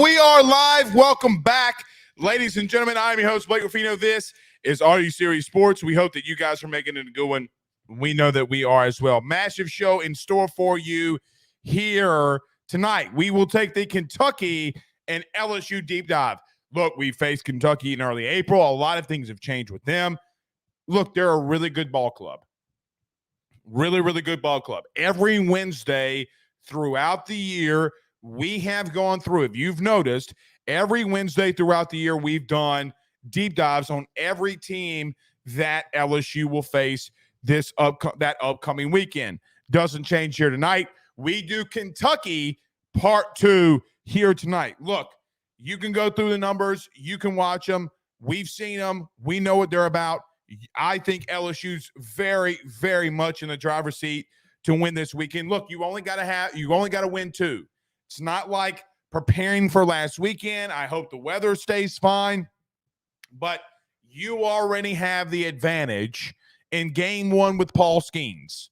We are live. Welcome back, ladies and gentlemen. I'm your host, Blake Ruffino. This is Are You Serious Sports. We hope that you guys are making it a good one. We know that we are as well. Massive show in store for you here tonight. We will take the Kentucky and LSU deep dive. Look, we faced Kentucky in early April. A lot of things have changed with them. Look, they're a really good ball club. Really, really good ball club. Every Wednesday throughout the year, we have gone through, if you've noticed, every Wednesday throughout the year, we've done deep dives on every team that LSU will face that upcoming weekend. Doesn't change here tonight. We do Kentucky part 2 here tonight. Look, you can go through the numbers. You can watch them. We've seen them. We know what they're about. I think LSU's very, very much in the driver's seat to win this weekend. Look, you only got to win 2. It's not like preparing for last weekend. I hope the weather stays fine, but you already have the advantage in game 1 with Paul Skeens,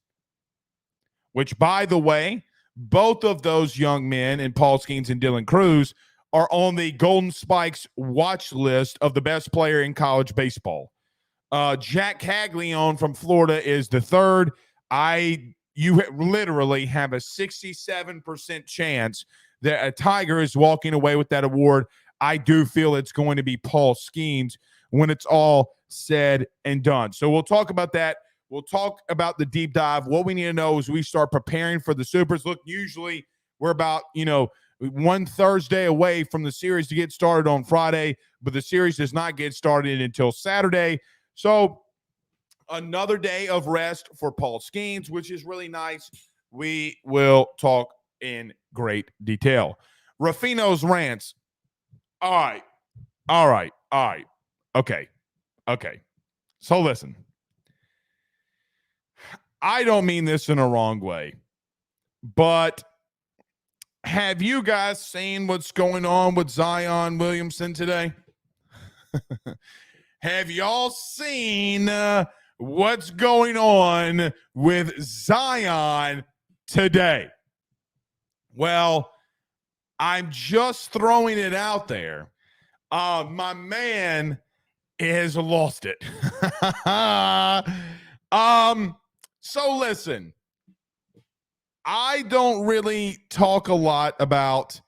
which, by the way, both of those young men, and Paul Skeens and Dylan Cruz, are on the Golden Spikes watch list of the best player in college baseball. Jack Caglione from Florida is the third. You literally have a 67% chance that a Tiger is walking away with that award. I do feel it's going to be Paul Skeens when it's all said and done. So we'll talk about that. We'll talk about the deep dive. What we need to know as we start preparing for the Supers. Look, usually we're about, one Thursday away from the series to get started on Friday, but the series does not get started until Saturday. So another day of rest for Paul Skeens, which is really nice. We will talk in great detail. Ruffino's rants. All right. Okay. So listen, I don't mean this in a wrong way, but have you guys seen what's going on with Zion Williamson today? Have y'all seen what's going on with Zion today? Well, I'm just throwing it out there. My man has lost it. So listen, I don't really talk a lot about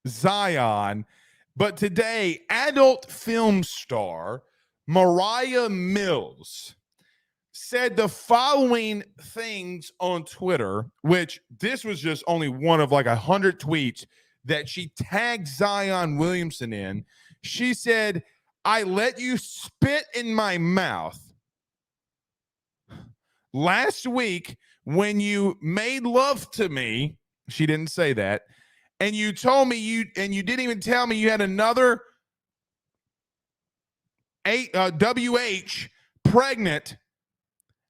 Zion, but today, adult film star Mariah Mills said the following things on Twitter, which this was just only one of like 100 tweets that she tagged Zion Williamson in. She said, "I let you spit in my mouth last week when you made love to me." She didn't say that. "And you told me you didn't even tell me you had another WH pregnant.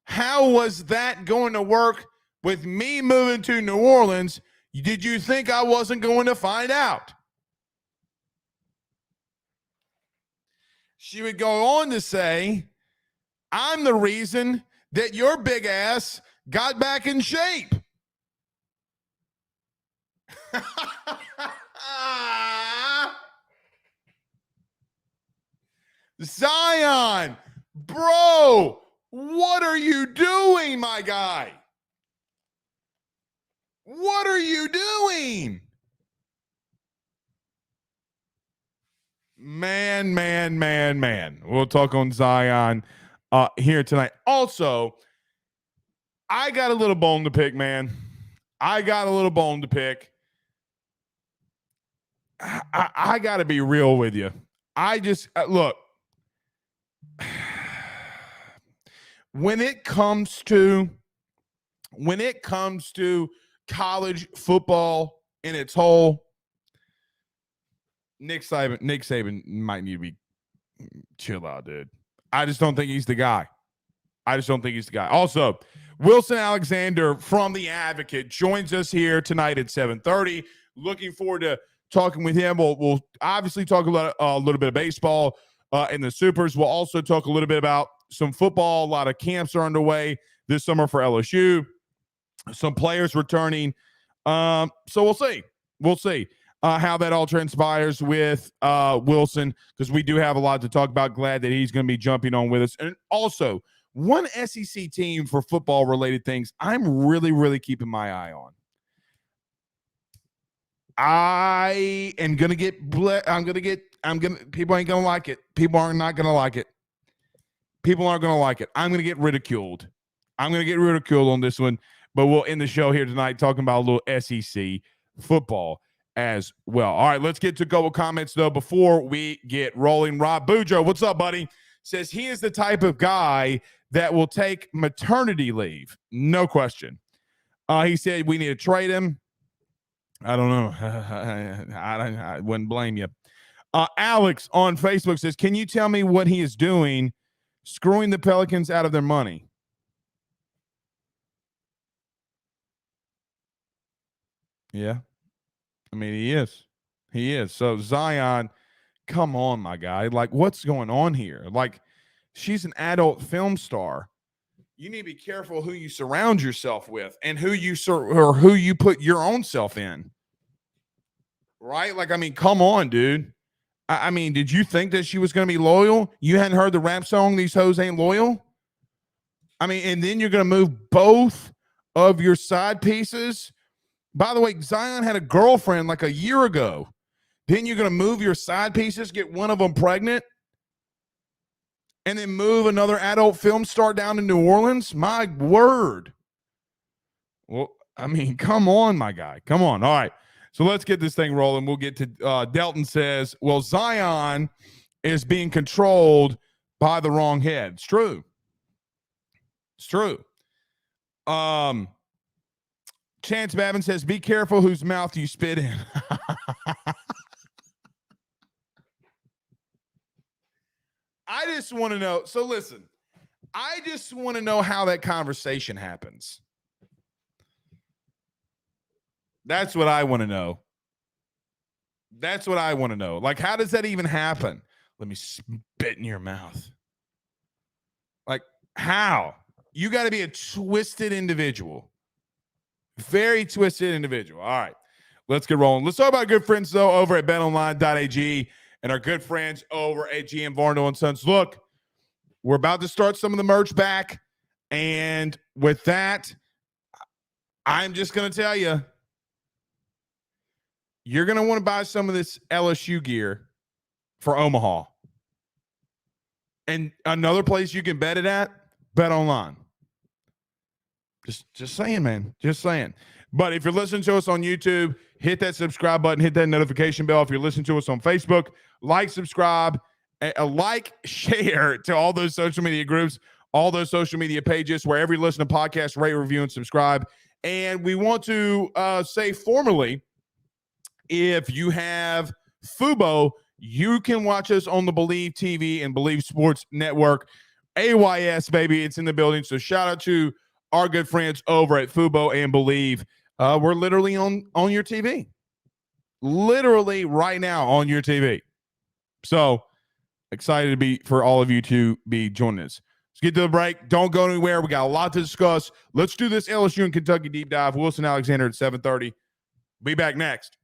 How was that going to work with me moving to New Orleans? Did you think I wasn't going to find out?" She would go on to say, "I'm the reason that your big ass got back in shape." Zion, bro, what are you doing, my guy? What are you doing? Man. We'll talk on Zion here tonight. Also, I got a little bone to pick, man. I got to be real with you. I just, look, when it comes to college football in its whole, Nick Saban might need to be chill out, dude. I just don't think he's the guy. Also, Wilson Alexander from The Advocate joins us here tonight at 7:30. Looking forward to talking with him. We'll obviously talk a little bit of baseball in the Supers. We'll also talk a little bit about some football. A lot of camps are underway this summer for LSU. Some players returning. So we'll see. we'll see how that all transpires with Wilson, because we do have a lot to talk about. Glad that he's going to be jumping on with us. And also, one SEC team for football related things I'm really, really keeping my eye on. I am going to get, people ain't going to like it. People are not going to like it. People aren't going to like it. I'm going to get ridiculed. I'm going to get ridiculed on this one, but we'll end the show here tonight talking about a little SEC football as well. All right, let's get to a couple comments, though, before we get rolling. Rob Bujo, what's up, buddy? Says he is the type of guy that will take maternity leave. No question. He said we need to trade him. I don't know. I wouldn't blame you. Alex on Facebook says, can you tell me what he is doing screwing the Pelicans out of their money? Yeah. I mean, he is. He is. So Zion, come on, my guy. Like, what's going on here? Like, she's an adult film star. You need to be careful who you surround yourself with and who you put your own self in. Right? Like, I mean, come on, dude. I mean, did you think that she was going to be loyal? You hadn't heard the rap song, These Hoes Ain't Loyal? I mean, and then you're going to move both of your side pieces. By the way, Zion had a girlfriend like a year ago. Then you're going to move your side pieces, get one of them pregnant, and then move another adult film star down to New Orleans? My word. Well, I mean, come on, my guy. Come on. All right. So let's get this thing rolling. We'll get to Delton says, well, Zion is being controlled by the wrong head. It's true. It's true. Chance Babin says, be careful whose mouth you spit in. I just want to know. So listen, I just want to know how that conversation happens. That's what I want to know. That's what I want to know. Like, how does that even happen? Let me spit in your mouth. Like, how? You got to be a twisted individual. Very twisted individual. All right, let's get rolling. Let's talk about good friends, though, over at betonline.ag and our good friends over at GM Varno & Sons. Look, we're about to start some of the merch back. And with that, I'm just going to tell you, you're going to want to buy some of this LSU gear for Omaha. And another place you can bet it at, Bet Online. Just saying, man. Just saying. But if you're listening to us on YouTube, hit that subscribe button, hit that notification bell. If you're listening to us on Facebook, like, subscribe, share to all those social media groups, all those social media pages, wherever you listen to podcasts, rate, review, and subscribe. And we want to say formally, if you have Fubo, you can watch us on the Believe TV and Believe Sports Network. AYS, baby, it's in the building. So shout out to our good friends over at Fubo and Believe. We're literally on your TV. Literally right now on your TV. So excited to be for all of you to be joining us. Let's get to the break. Don't go anywhere. We got a lot to discuss. Let's do this LSU and Kentucky deep dive. Wilson Alexander at 7:30. Be back next.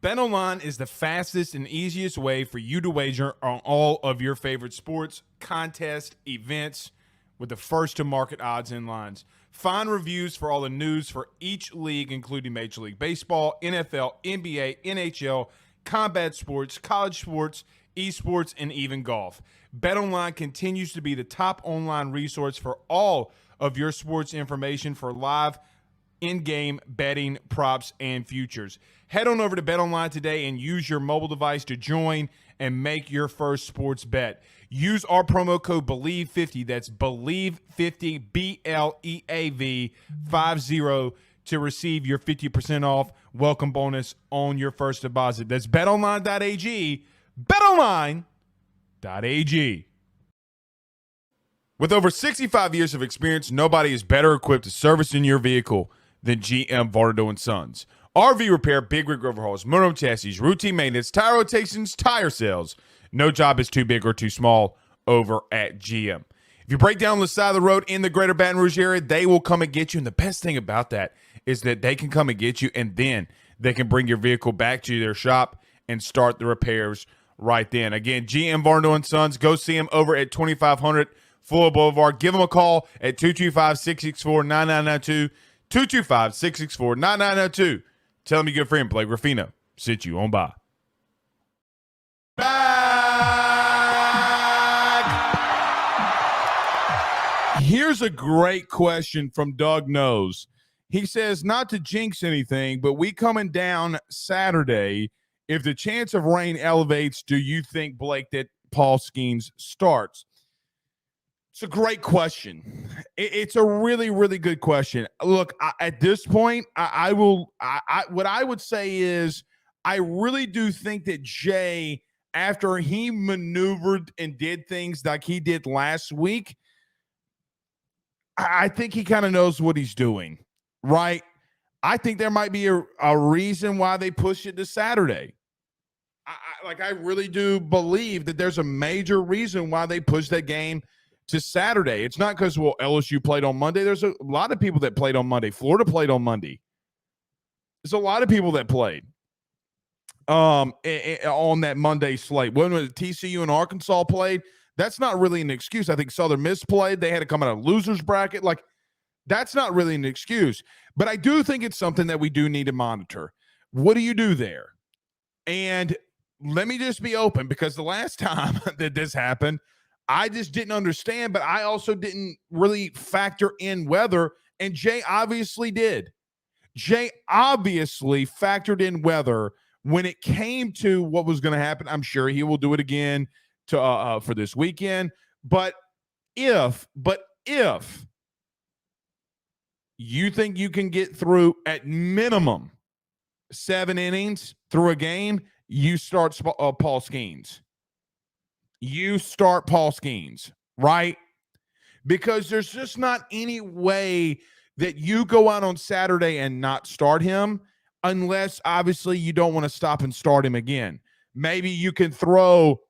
BetOnline is the fastest and easiest way for you to wager on all of your favorite sports, contests, events with the first-to-market odds and lines. Find reviews for all the news for each league, including Major League Baseball, NFL, NBA, NHL, combat sports, college sports, esports, and even golf. BetOnline continues to be the top online resource for all of your sports information for live in-game betting, props, and futures. Head on over to BetOnline today and use your mobile device to join and make your first sports bet. Use our promo code BELIEVE50, that's BELIEVE50, BLEAV 50, to receive your 50% off welcome bonus on your first deposit. That's betonline.ag, betonline.ag. With over 65 years of experience, nobody is better equipped to service in your vehicle than GM Varno & Sons. RV repair, big rig overhauls, motorhome chassis, routine maintenance, tire rotations, tire sales. No job is too big or too small over at GM. If you break down the side of the road in the greater Baton Rouge area, they will come and get you. And the best thing about that is that they can come and get you, and then they can bring your vehicle back to their shop and start the repairs right then. Again, GM Varno and Sons, go see them over at 2500 Fuller Boulevard. Give them a call at 225-664-9992, 225-664-9992. Tell them your good friend Blake Ruffino sent you on by. Back. Here's a great question from Doug Knows. He says, not to jinx anything, but we coming down Saturday. If the chance of rain elevates, do you think, Blake, that Paul Skeens starts? It's a great question. It's a really, really good question. Look, at this point, what I would say is I really do think that Jay, after he maneuvered and did things like he did last week, I think he kind of knows what he's doing, right? I think there might be a reason why they pushed it to Saturday. I really do believe that there's a major reason why they pushed that game to Saturday. It's not because, well, LSU played on Monday. There's a lot of people that played on Monday. Florida played on Monday. There's a lot of people that played on that Monday slate. When TCU and Arkansas played, that's not really an excuse. I think Southern Miss played. They had to come out of losers bracket. Like, that's not really an excuse. But I do think it's something that we do need to monitor. What do you do there? And let me just be open, because the last time that this happened, I just didn't understand, but I also didn't really factor in weather, and Jay obviously did. Jay obviously factored in weather when it came to what was going to happen. I'm sure he will do it again for this weekend. But if you think you can get through at minimum 7 innings through a game, you start Paul Skeens. You start Paul Skeens, right? Because there's just not any way that you go out on Saturday and not start him, unless obviously you don't want to stop and start him again. Maybe you can throw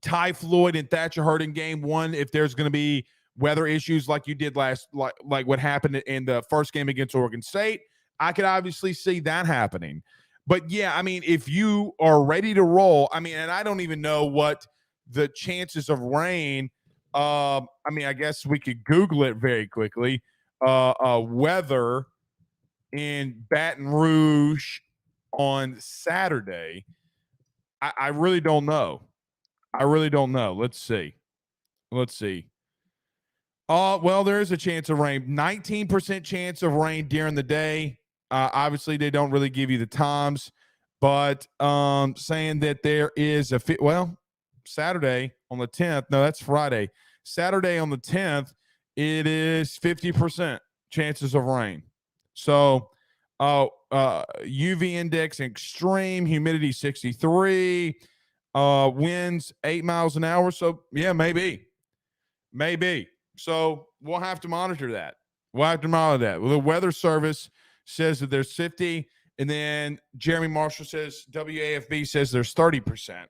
Ty Floyd and Thatcher Hurd in game one if there's going to be weather issues like you did like what happened in the first game against Oregon State. I could obviously see that happening. But yeah, I mean, if you are ready to roll, I mean, and I don't even know what the chances of rain, I mean, I guess we could Google it very quickly. Weather in Baton Rouge on Saturday. I really don't know. Let's see. Well, there is a chance of rain. 19% chance of rain during the day. Obviously, they don't really give you the times, but saying that there is Saturday on the 10th. No, that's Friday. Saturday on the 10th, it is 50% chances of rain. So, UV index extreme, humidity 63, winds 8 miles an hour. So, yeah, maybe. So we'll have to monitor that. Well, the Weather Service says that there's 50, and then Jeremy Marshall says, WAFB says there's 30%.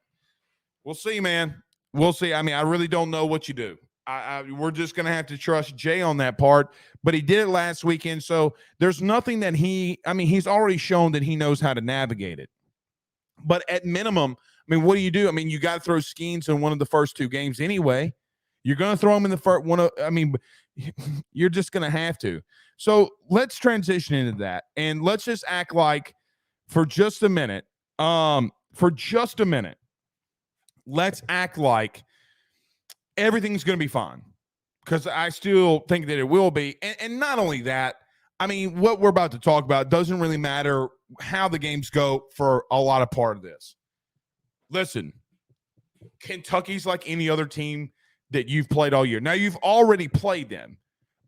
We'll see, man. We'll see. I mean, I really don't know what you do. We're just going to have to trust Jay on that part, but he did it last weekend, so there's nothing that he's already shown that he knows how to navigate it. But at minimum, I mean, what do you do? I mean, you got to throw Skeens in one of the first two games anyway. You're going to throw him in the first one. You're just going to have to. So let's transition into that, and let's just act like for just a minute, let's act like everything's going to be fine, because I still think that it will be. And not only that, I mean, what we're about to talk about doesn't really matter how the games go for a lot of part of this. Listen, Kentucky's like any other team that you've played all year. Now, you've already played them,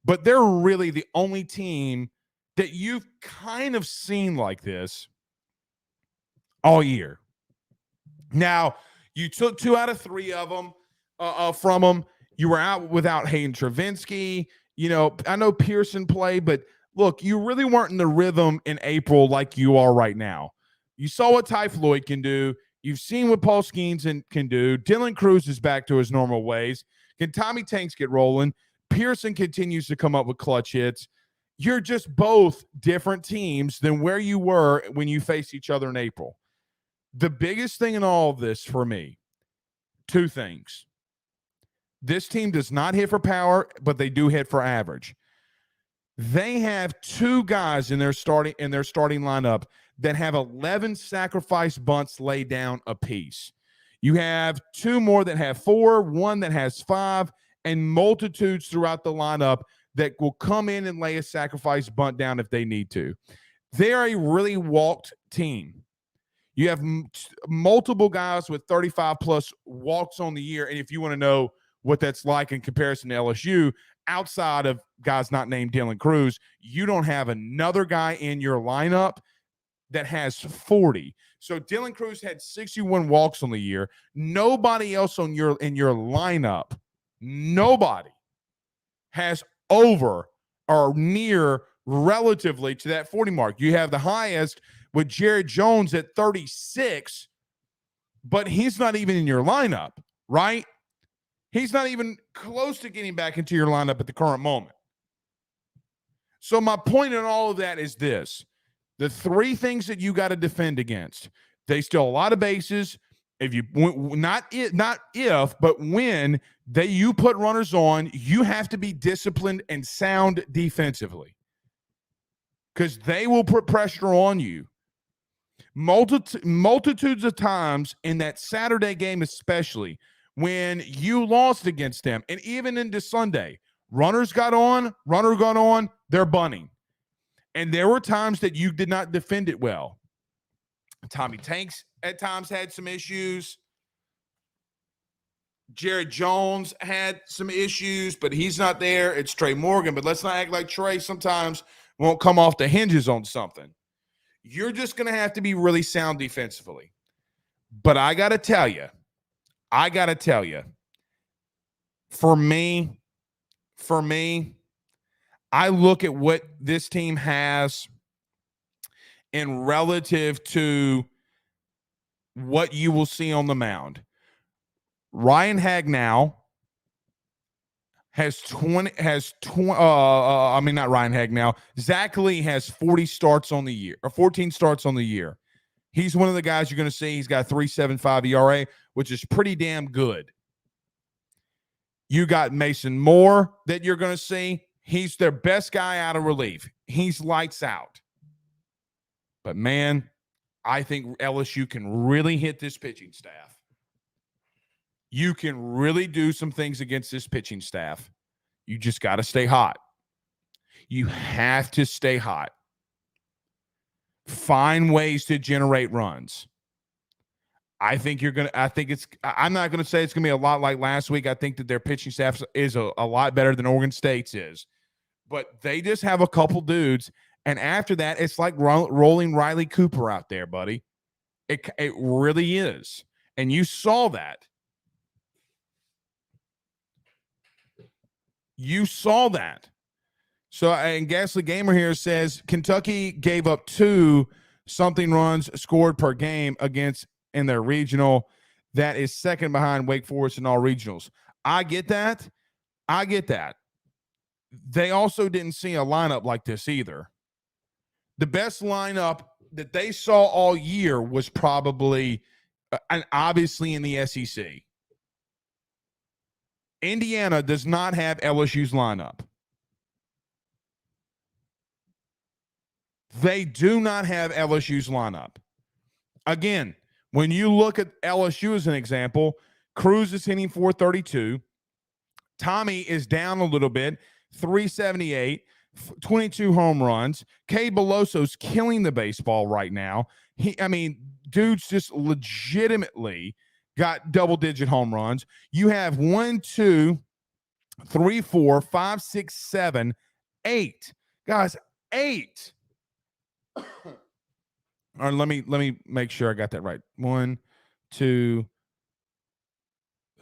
but they're really the only team that you've kind of seen like this all year. Now, you took 2 out of 3 of them from them. You were out without Hayden Travinsky. You know, I know Pearson played, but look, you really weren't in the rhythm in April like you are right now. You saw what Ty Floyd can do. You've seen what Paul Skeens can do. Dylan Cruz is back to his normal ways. Can Tommy Tanks get rolling? Pearson continues to come up with clutch hits. You're just both different teams than where you were when you faced each other in April. The biggest thing in all of this for me, two things. This team does not hit for power, but they do hit for average. They have two guys in their starting lineup that have 11 sacrifice bunts laid down apiece. You have two more that have 4, one that has 5, and multitudes throughout the lineup that will come in and lay a sacrifice bunt down if they need to. They're a really walked team. You have multiple guys with 35 plus walks on the year. And if you want to know what that's like in comparison to LSU, outside of guys not named Dylan Cruz, you don't have another guy in your lineup that has 40. So Dylan Cruz had 61 walks on the year. Nobody else in your lineup, nobody has over or near relatively to that 40 mark. You have the highest with Jared Jones at 36, but he's not even in your lineup, right? He's not even close to getting back into your lineup at the current moment. So my point in all of that is this. The three things that you got to defend against. They steal a lot of bases. If you not if, but when you put runners on, you have to be disciplined and sound defensively. Because they will put pressure on you. Multitudes of times in that Saturday game, especially when you lost against them, and even into Sunday, runner got on, they're bunting. And there were times that you did not defend it well. Tommy Tanks at times had some issues. Jared Jones had some issues, but he's not there. It's Trey Morgan. But let's not act like Trey sometimes won't come off the hinges on something. You're just going to have to be really sound defensively. But I got to tell you, for me, I look at what this team has in relative to what you will see on the mound. Ryan Hagnow has 20. Not Ryan Hagnow. Zach Lee has 40 starts on the year, or 14 starts on the year. He's one of the guys you're going to see. He's got 3.75 ERA, which is pretty damn good. You got Mason Moore that you're going to see. He's their best guy out of relief. He's lights out. But, man, I think LSU can really hit this pitching staff. You can really do some things against this pitching staff. You just got to stay hot. You have to stay hot. Find ways to generate runs. I'm not going to say it's going to be a lot like last week. I think that their pitching staff is a lot better than Oregon State's is. But they just have a couple dudes. And after that, it's like rolling Riley Cooper out there, buddy. It really is. And you saw that. So, and Gasly Gamer here says Kentucky gave up 2 something runs scored per game in their regional. That is second behind Wake Forest in all regionals. I get that. They also didn't see a lineup like this either. The best lineup that they saw all year was probably, and obviously in the SEC. Indiana does not have LSU's lineup. They do not have LSU's lineup. Again, when you look at LSU as an example, Cruz is hitting 432. Tommy is down a little bit, 378, 22 home runs. Kay Belosso's killing the baseball right now. Dude's just legitimately got double-digit home runs. You have 1, 2, 3, 4, 5, 6, 7, 8. Guys, 8. All right, let me make sure I got that right. 1, 2,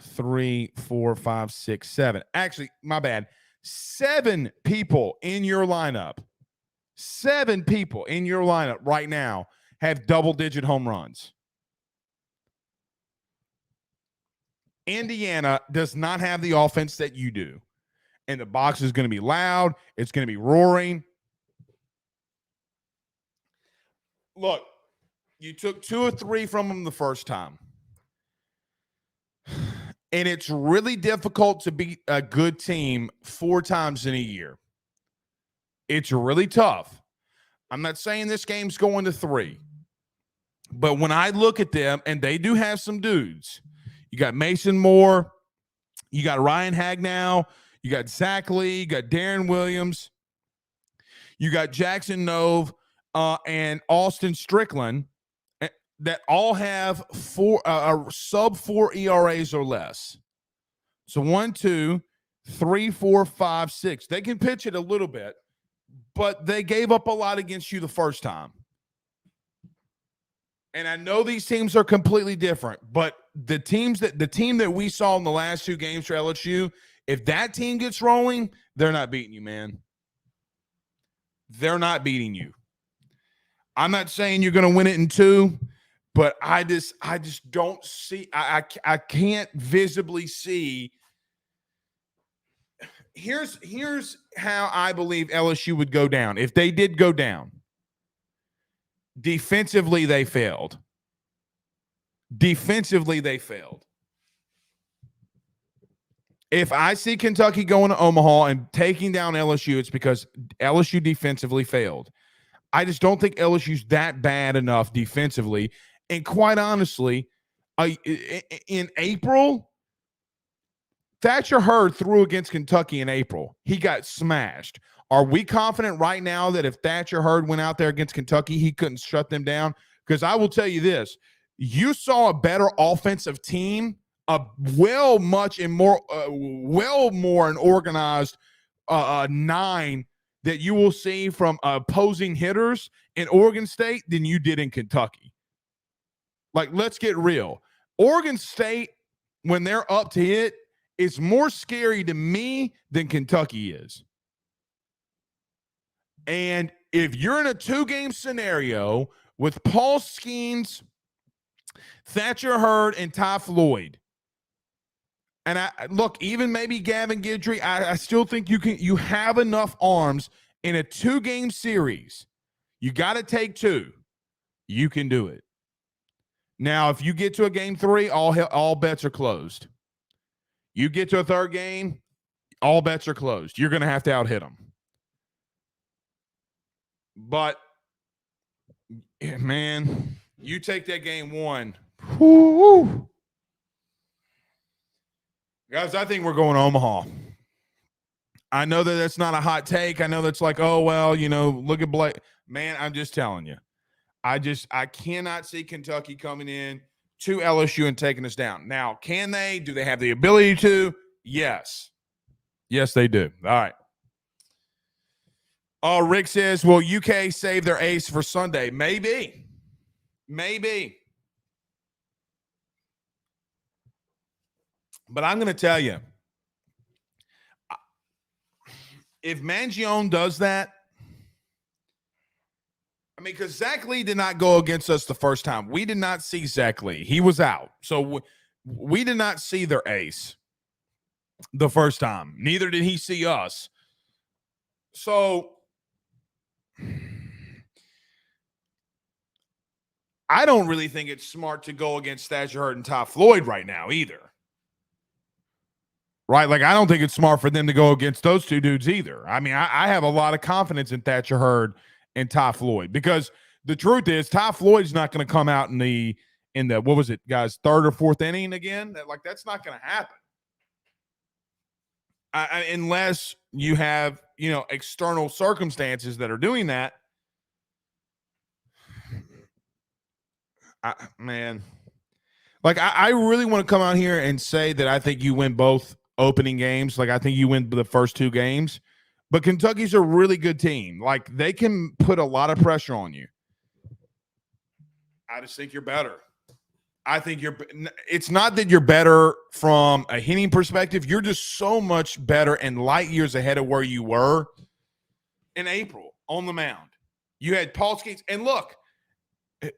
3, 4, 5, 6, 7. Actually, my bad. 7 people in your lineup. 7 people in your lineup right now have double-digit home runs. Indiana does not have the offense that you do. And the box is going to be loud. It's going to be roaring. look, you took 2 or 3 from them the first time. And it's really difficult to beat a good team 4 times in a year. It's really tough. I'm not saying this game's going to 3. But when I look at them, and they do have some dudes. You got Mason Moore. You got Ryan Hagnow. You got Zach Lee. You got Darren Williams. You got Jackson Nove and Austin Strickland that all have sub 4 ERAs or less. So 1, 2, 3, 4, 5, 6. They can pitch it a little bit, but they gave up a lot against you the first time. And I know these teams are completely different, but the team that we saw in the last 2 games for LSU, if that team gets rolling, they're not beating you, man. They're not beating you. I'm not saying you're going to win it in 2, but I just don't see. I can't visibly see. Here's how I believe LSU would go down if they did go down. Defensively, they failed. If I see Kentucky going to Omaha and taking down LSU, it's because LSU defensively failed. I just don't think LSU's that bad enough defensively. And quite honestly, in April, Thatcher Hurd threw against Kentucky in April. He got smashed. Are we confident right now that if Thatcher Hurd went out there against Kentucky, he couldn't shut them down? Because I will tell you this. You saw a better offensive team, well more an organized 9 that you will see from opposing hitters in Oregon State than you did in Kentucky. Like, let's get real. Oregon State, when they're up to hit, is more scary to me than Kentucky is. And if you're in a 2-game scenario with Paul Skeens, Thatcher Hurd, and Ty Floyd, and look, even maybe Gavin Guidry, I still think you have enough arms in a 2-game series. You got to take 2. You can do it. Now, if you get to a game 3, all bets are closed. You get to a 3rd game, all bets are closed. You're going to have to out-hit them. But, man, you take that game 1. Whoo. Guys, I think we're going to Omaha. I know that that's not a hot take. I know that's like, oh, well, look at Blake. Man, I'm just telling you. I cannot see Kentucky coming in to LSU and taking us down. Now, can they? Do they have the ability to? Yes. Yes, they do. All right. Rick says, will UK save their ace for Sunday? Maybe. But I'm going to tell you, if Mangione does that, I mean, because Zach Lee did not go against us the first time. We did not see Zach Lee. He was out. So we did not see their ace the first time. Neither did he see us. So I don't really think it's smart to go against Thatcher Hurd and Ty Floyd right now either. Right? Like, I don't think it's smart for them to go against those 2 dudes either. I mean, I have a lot of confidence in Thatcher Hurd and Ty Floyd, because the truth is Ty Floyd's not going to come out in the what was it, guys, 3rd or 4th inning again. That's not going to happen. Unless you have, external circumstances that are doing that. Man, like, I really want to come out here and say that I think you win both opening games. Like, I think you win the first 2 games. But Kentucky's a really good team. Like, they can put a lot of pressure on you. I just think you're better. I think it's not that you're better from a hitting perspective. You're just so much better and light years ahead of where you were in April on the mound. You had Paul Skeens. And look,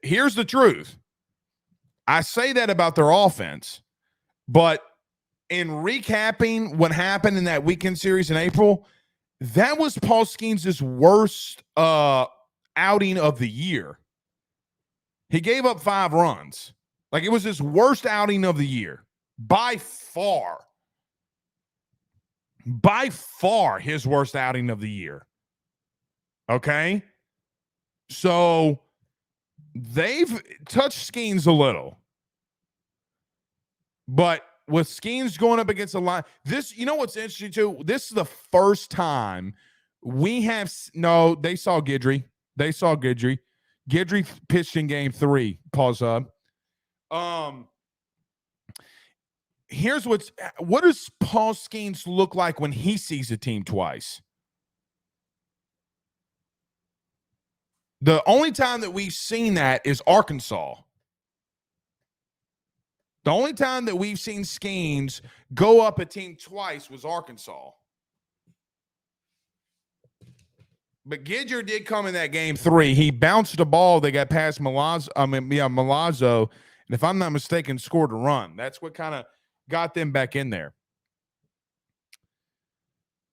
here's the truth. I say that about their offense, but in recapping what happened in that weekend series in April, that was Paul Skeens' worst outing of the year. He gave up 5 runs. Like, it was his worst outing of the year. By far his worst outing of the year. Okay? So they've touched Skeens a little. But with Skeens going up against a line, you know what's interesting too? This is the first time we have, no, they saw Guidry. Guidry pitched in game 3. Pause up. Here's what does Paul Skeens look like when he sees a team twice? The only time that we've seen that is Arkansas. The only time that we've seen Skeens go up a team twice was Arkansas. But Gidger did come in that game 3. He bounced a ball that got past Milazzo, and if I'm not mistaken, scored a run. That's what kind of got them back in there.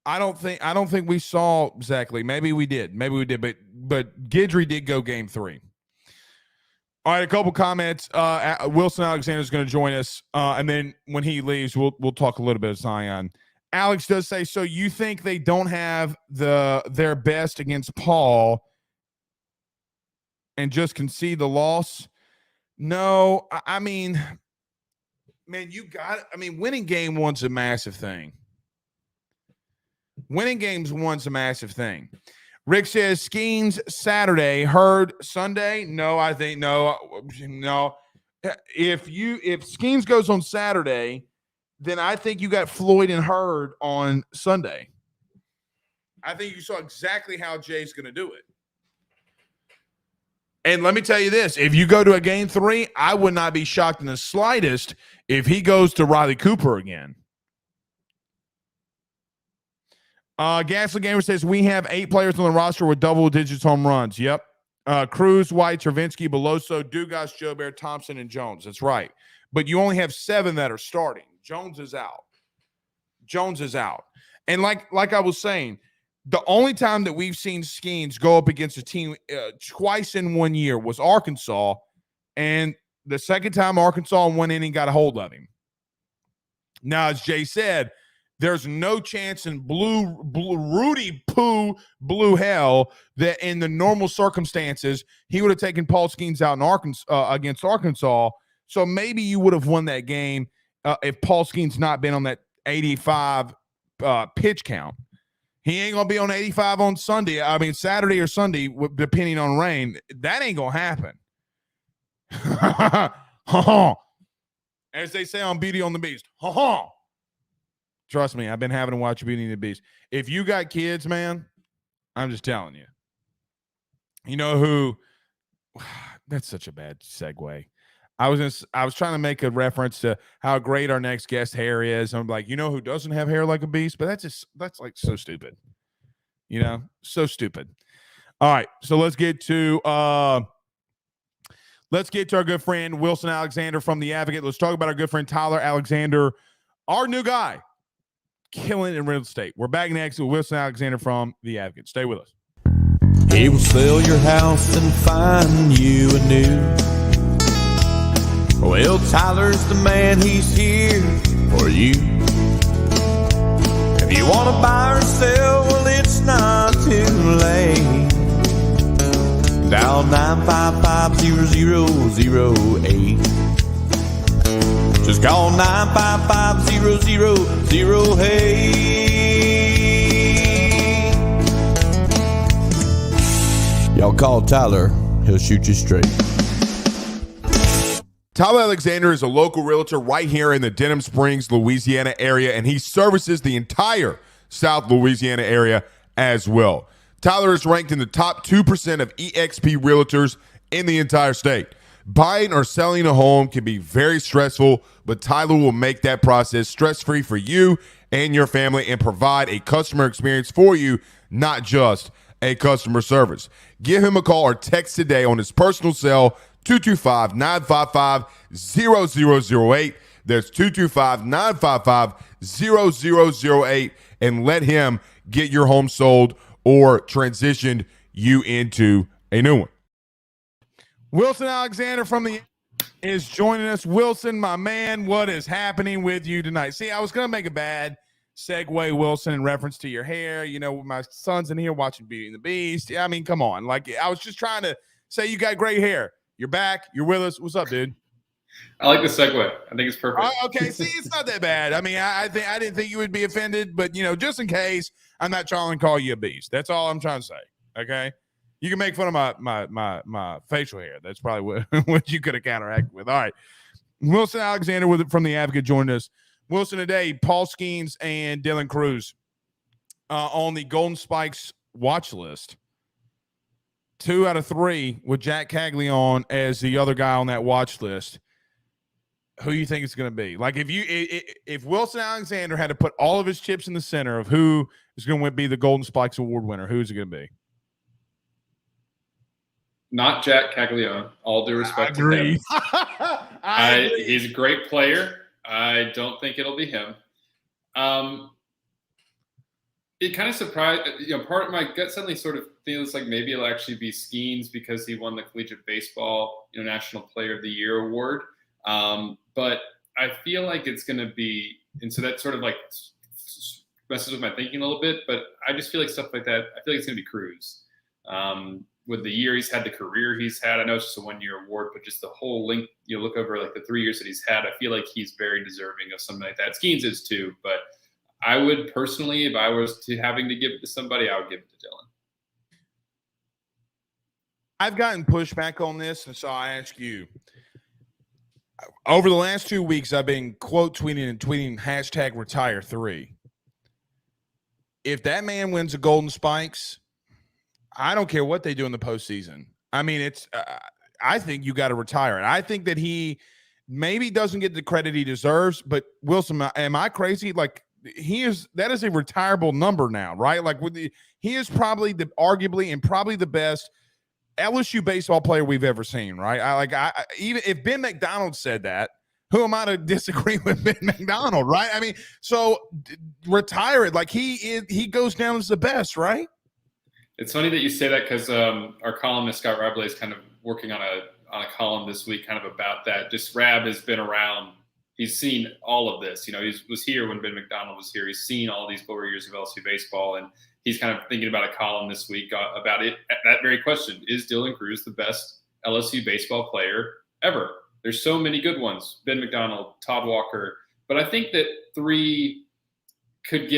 I don't think we saw exactly. Maybe we did, but Guidry did go game 3. All right, a couple comments. Wilson Alexander is going to join us, and then when he leaves, we'll talk a little bit of Zion. Alex does say, so you think they don't have their best against Paul and just concede the loss? No, I mean, man, winning game one's a massive thing. Winning games one's a massive thing. Rick says Skeens Saturday, Hurd Sunday. No, I think no. If Skeens goes on Saturday, then I think you got Floyd and Hurd on Sunday. I think you saw exactly how Jay's going to do it. And let me tell you this: if you go to a game 3, I would not be shocked in the slightest if he goes to Riley Cooper again. Gasly Gamer says we have 8 players on the roster with double digits home runs. Yep. Cruz, White, Travinsky, Beloso, Dugas, Jobert, Thompson, and Jones. That's right. But you only have 7 that are starting. Jones is out. And like I was saying, the only time that we've seen Skeens go up against a team twice in 1 year was Arkansas. And the second time Arkansas in 1 inning got a hold of him. Now, as Jay said, there's no chance in Rudy Poo blue hell that in the normal circumstances he would have taken Paul Skeens out in Arkansas against Arkansas. So maybe you would have won that game if Paul Skeens not been on that 85 pitch count. He ain't gonna be on 85 on Sunday. I mean Saturday or Sunday, depending on rain. That ain't gonna happen. As they say on Beauty on the Beast. Trust me, I've been having to watch Beauty and the Beast. If you got kids, man, I'm just telling you. You know who? That's such a bad segue. I was trying to make a reference to how great our next guest hair is. I'm like, you know who doesn't have hair like a beast? But that's like so stupid. You know, so stupid. All right, so let's get to our good friend Wilson Alexander from The Advocate. Let's talk about our good friend Tyler Alexander, our new guy. Killing in real estate. We're back next with Wilson Alexander from The Advocate. Stay with us. He will sell your house and find you a new. Well, Tyler's the man, he's here for you. If you want to buy or sell, well, it's not too late. Dial 955-0008. Just call 955-0008. Y'all call Tyler, he'll shoot you straight. Tyler Alexander is a local realtor right here in the Denham Springs, Louisiana area, and he services the entire South Louisiana area as well. Tyler is ranked in the top 2% of EXP realtors in the entire state. Buying or selling a home can be very stressful, but Tyler will make that process stress-free for you and your family and provide a customer experience for you, not just a customer service. Give him a call or text today on his personal cell, 225-955-0008. That's 225-955-0008, and let him get your home sold or transitioned you into a new one. Wilson Alexander from the is joining us. Wilson, my man, what is happening with you tonight? See, I was going to make a bad segue, Wilson, in reference to your hair. You know, my son's in here watching Beauty and the Beast. I mean, come on. Like, I was just trying to say you got great hair. You're back. You're with us. What's up, dude? I like the segue. I think it's perfect. Okay, see, it's not that bad. I mean, I didn't think you would be offended, but, you know, just in case, I'm not trying to call you a beast. That's all I'm trying to say, okay? You can make fun of my facial hair. That's probably what you could have counteracted with. All right. Wilson Alexander from The Advocate joined us. Wilson today, Paul Skeens and Dylan Cruz on the Golden Spikes watch list. 2 out of 3 with Jack Caglione as the other guy on that watch list. Who you think it's going to be? Like, if Wilson Alexander had to put all of his chips in the center of who is going to be the Golden Spikes Award winner, who is it going to be? Not Jack Caglione. All due respect to him. He's a great player. I don't think it'll be him. It kind of surprised, part of my gut suddenly sort of feels like maybe it'll actually be Skeens because he won the Collegiate Baseball, National Player of the Year award. But I feel like it's going to be, and so that sort of like messes with my thinking a little bit, but I just feel like stuff like that, I feel like it's going to be Cruz. With the year he's had, the career he's had, I know it's just a 1-year award, but just the whole link, look over like the 3 years that he's had, I feel like he's very deserving of something like that. Skeens is too, but I would personally, if I was having to give it to somebody, I would give it to Dylan. I've gotten pushback on this, and so I ask you. Over the last 2 weeks, I've been quote tweeting and tweeting #retire3. If that man wins the Golden Spikes, I don't care what they do in the postseason. I mean, it's. I think you got to retire it. I think that he maybe doesn't get the credit he deserves. But Wilson, am I crazy? Like that is a retirable number now, right? Like he is probably arguably and probably the best LSU baseball player we've ever seen, right? Even if Ben McDonald said that, who am I to disagree with Ben McDonald, right? I mean, so retire it. Like he goes down as the best, right? It's funny that you say that because our columnist Scott Rabley is kind of working on a column this week, kind of about that. Just Rab has been around; he's seen all of this. He was here when Ben McDonald was here. He's seen all these 4 years of LSU baseball, and he's kind of thinking about a column this week about it. That very question: is Dylan Cruz the best LSU baseball player ever? There's so many good ones: Ben McDonald, Todd Walker, but I think that 3 could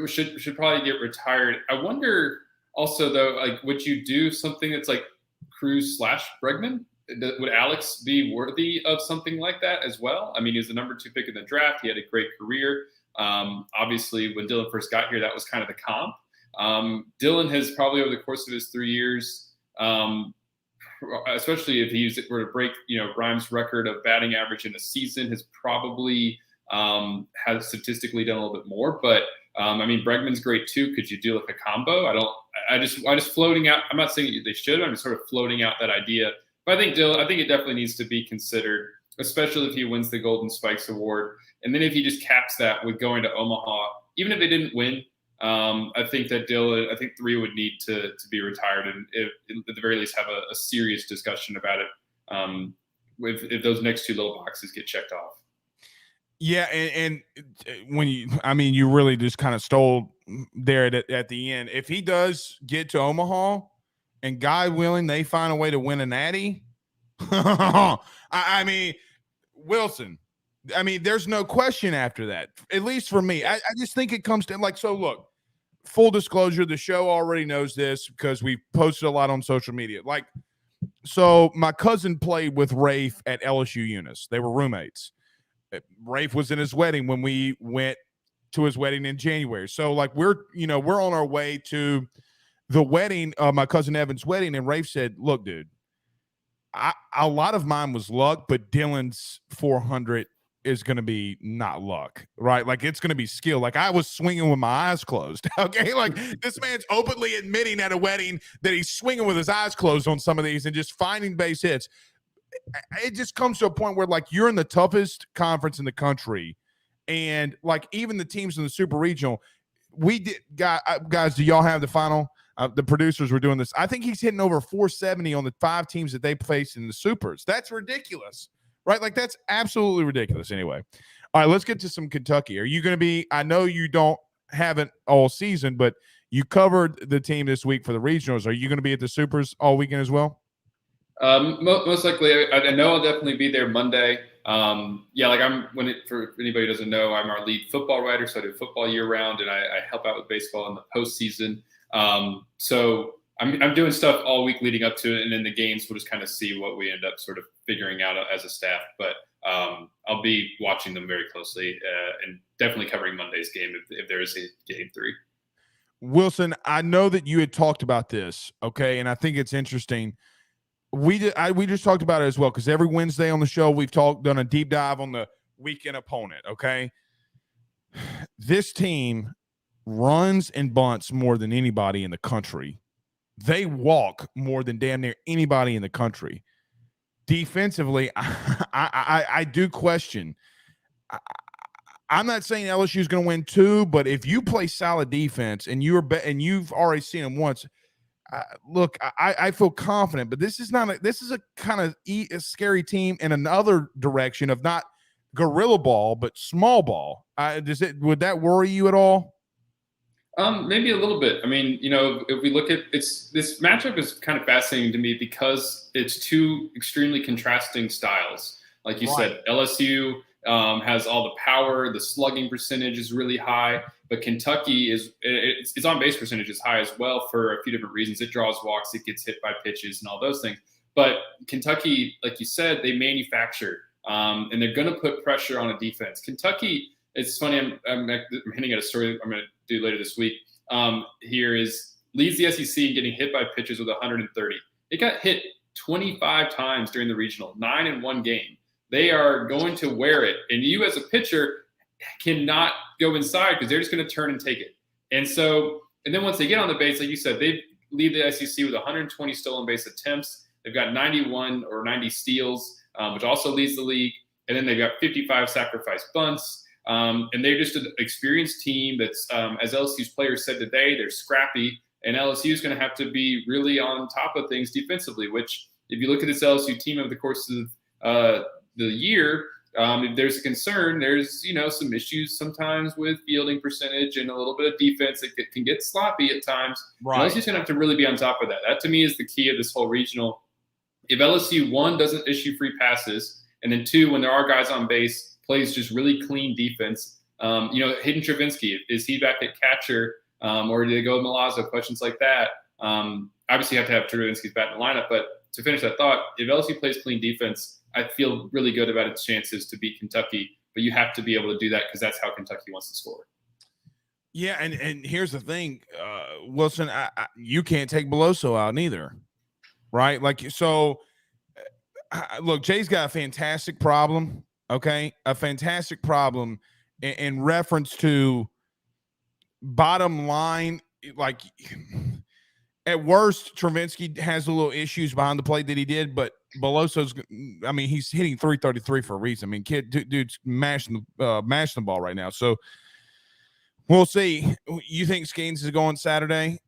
should probably get retired. I wonder. Also, though, like, would you do something that's like Cruz / Bregman? Would Alex be worthy of something like that as well? I mean, he's the number 2 pick in the draft. He had a great career. Obviously, when Dylan first got here, that was kind of the comp. Dylan has probably over the course of his 3 years, especially if he were to break, Grimes' record of batting average in a season, has probably has statistically done a little bit more. But I mean, Bregman's great too. Could you do like a combo? I just floating out. I'm not saying they should. I'm just sort of floating out that idea. But I think it definitely needs to be considered, especially if he wins the Golden Spikes Award. And then if he just caps that with going to Omaha, even if they didn't win, I think 3 would need to be retired and at the very least have a serious discussion about it if those next 2 little boxes get checked off. Yeah, and when you really just kind of stole there at the end. If he does get to Omaha and God willing, they find a way to win a natty, I mean, Wilson, I mean, there's no question after that, at least for me. I just think it comes to so look, full disclosure, the show already knows this because we posted a lot on social media. So my cousin played with Rafe at LSU Eunice. They were roommates. Rafe was in his wedding when we went to his wedding in January. So we're on our way to the wedding, my cousin Evan's wedding. And Rafe said, look, dude, a lot of mine was luck, but Dylan's 400 is going to be not luck, right? Like it's going to be skill. Like I was swinging with my eyes closed. Okay. Like this man's openly admitting at a wedding that he's swinging with his eyes closed on some of these and just finding base hits. It just comes to a point where you're in the toughest conference in the country, and even the teams in the super regional, guys, do y'all have the final? The producers were doing this. I think he's hitting over 470 on the 5 teams that they placed in the Supers. That's ridiculous, right? Like, that's absolutely ridiculous. Anyway, all right, let's get to some Kentucky. Are you going to be? I know you haven't all season, but you covered the team this week for the regionals. Are you going to be at the Supers all weekend as well? Most likely, I know I'll definitely be there Monday. For anybody who doesn't know, I'm our lead football writer, so I do football year round, and I help out with baseball in the postseason. So I'm doing stuff all week leading up to it, and in the games, we'll just kind of see what we end up sort of figuring out as a staff. But I'll be watching them very closely and definitely covering Monday's game if there is a game 3. Wilson, I know that you had talked about this, okay, and I think it's interesting. We just talked about it as well, because every Wednesday on the show we've done a deep dive on the weekend opponent, okay? This team runs and bunts more than anybody in the country. They walk more than damn near anybody in the country. Defensively, I do question. I'm not saying LSU is going to win 2, but if you play solid defense and you've already seen them once, look, I feel confident. But this is a kind of a scary team in another direction of not gorilla ball but small ball. Would that worry you at all? Maybe a little bit. I mean, if we look at this matchup is kind of fascinating to me because it's 2 extremely contrasting styles. Like you said, LSU has all the power, the slugging percentage is really high, but Kentucky its on base percentage is high as well for a few different reasons. It draws walks, it gets hit by pitches, and all those things. But Kentucky, like you said, they manufacture, and they're going to put pressure on a defense. Kentucky, it's funny. I'm hinting at a story I'm going to do later this week. Leads the SEC in getting hit by pitches with 130. It got hit 25 times during the regional, 9 in one game. They are going to wear it, and you as a pitcher cannot go inside because they're just going to turn and take it. And then once they get on the base, like you said, they lead the SEC with 120 stolen base attempts. They've got 91 or 90 steals, which also leads the league. And then they've got 55 sacrifice bunts. And they're just an experienced team that's, as LSU's players said today, they're scrappy. And LSU is going to have to be really on top of things defensively, which if you look at this LSU team over the course of the year, if there's a concern, there's, some issues sometimes with fielding percentage and a little bit of defense that can get sloppy at times. Right. LSU's going to have to really be on top of that. That, to me, is the key of this whole regional. If LSU, 1, doesn't issue free passes, and then 2, when there are guys on base, plays just really clean defense. Hayden Travinsky, is he back at catcher, or do they go with Milazzo? Questions like that. Obviously, you have to have Travinsky's bat in the lineup, but to finish that thought, if LSU plays clean defense, I feel really good about its chances to beat Kentucky, but you have to be able to do that because that's how Kentucky wants to score. Yeah, and here's the thing, Wilson, you can't take Beloso out neither, right? Look, Jay's got a fantastic problem, okay? A fantastic problem in reference to bottom line, like – at worst, Travinsky has a little issues behind the plate that he did, but Beloso's, he's hitting 333 for a reason. Dude's mashing the ball right now. So we'll see. You think Skeens is going Saturday?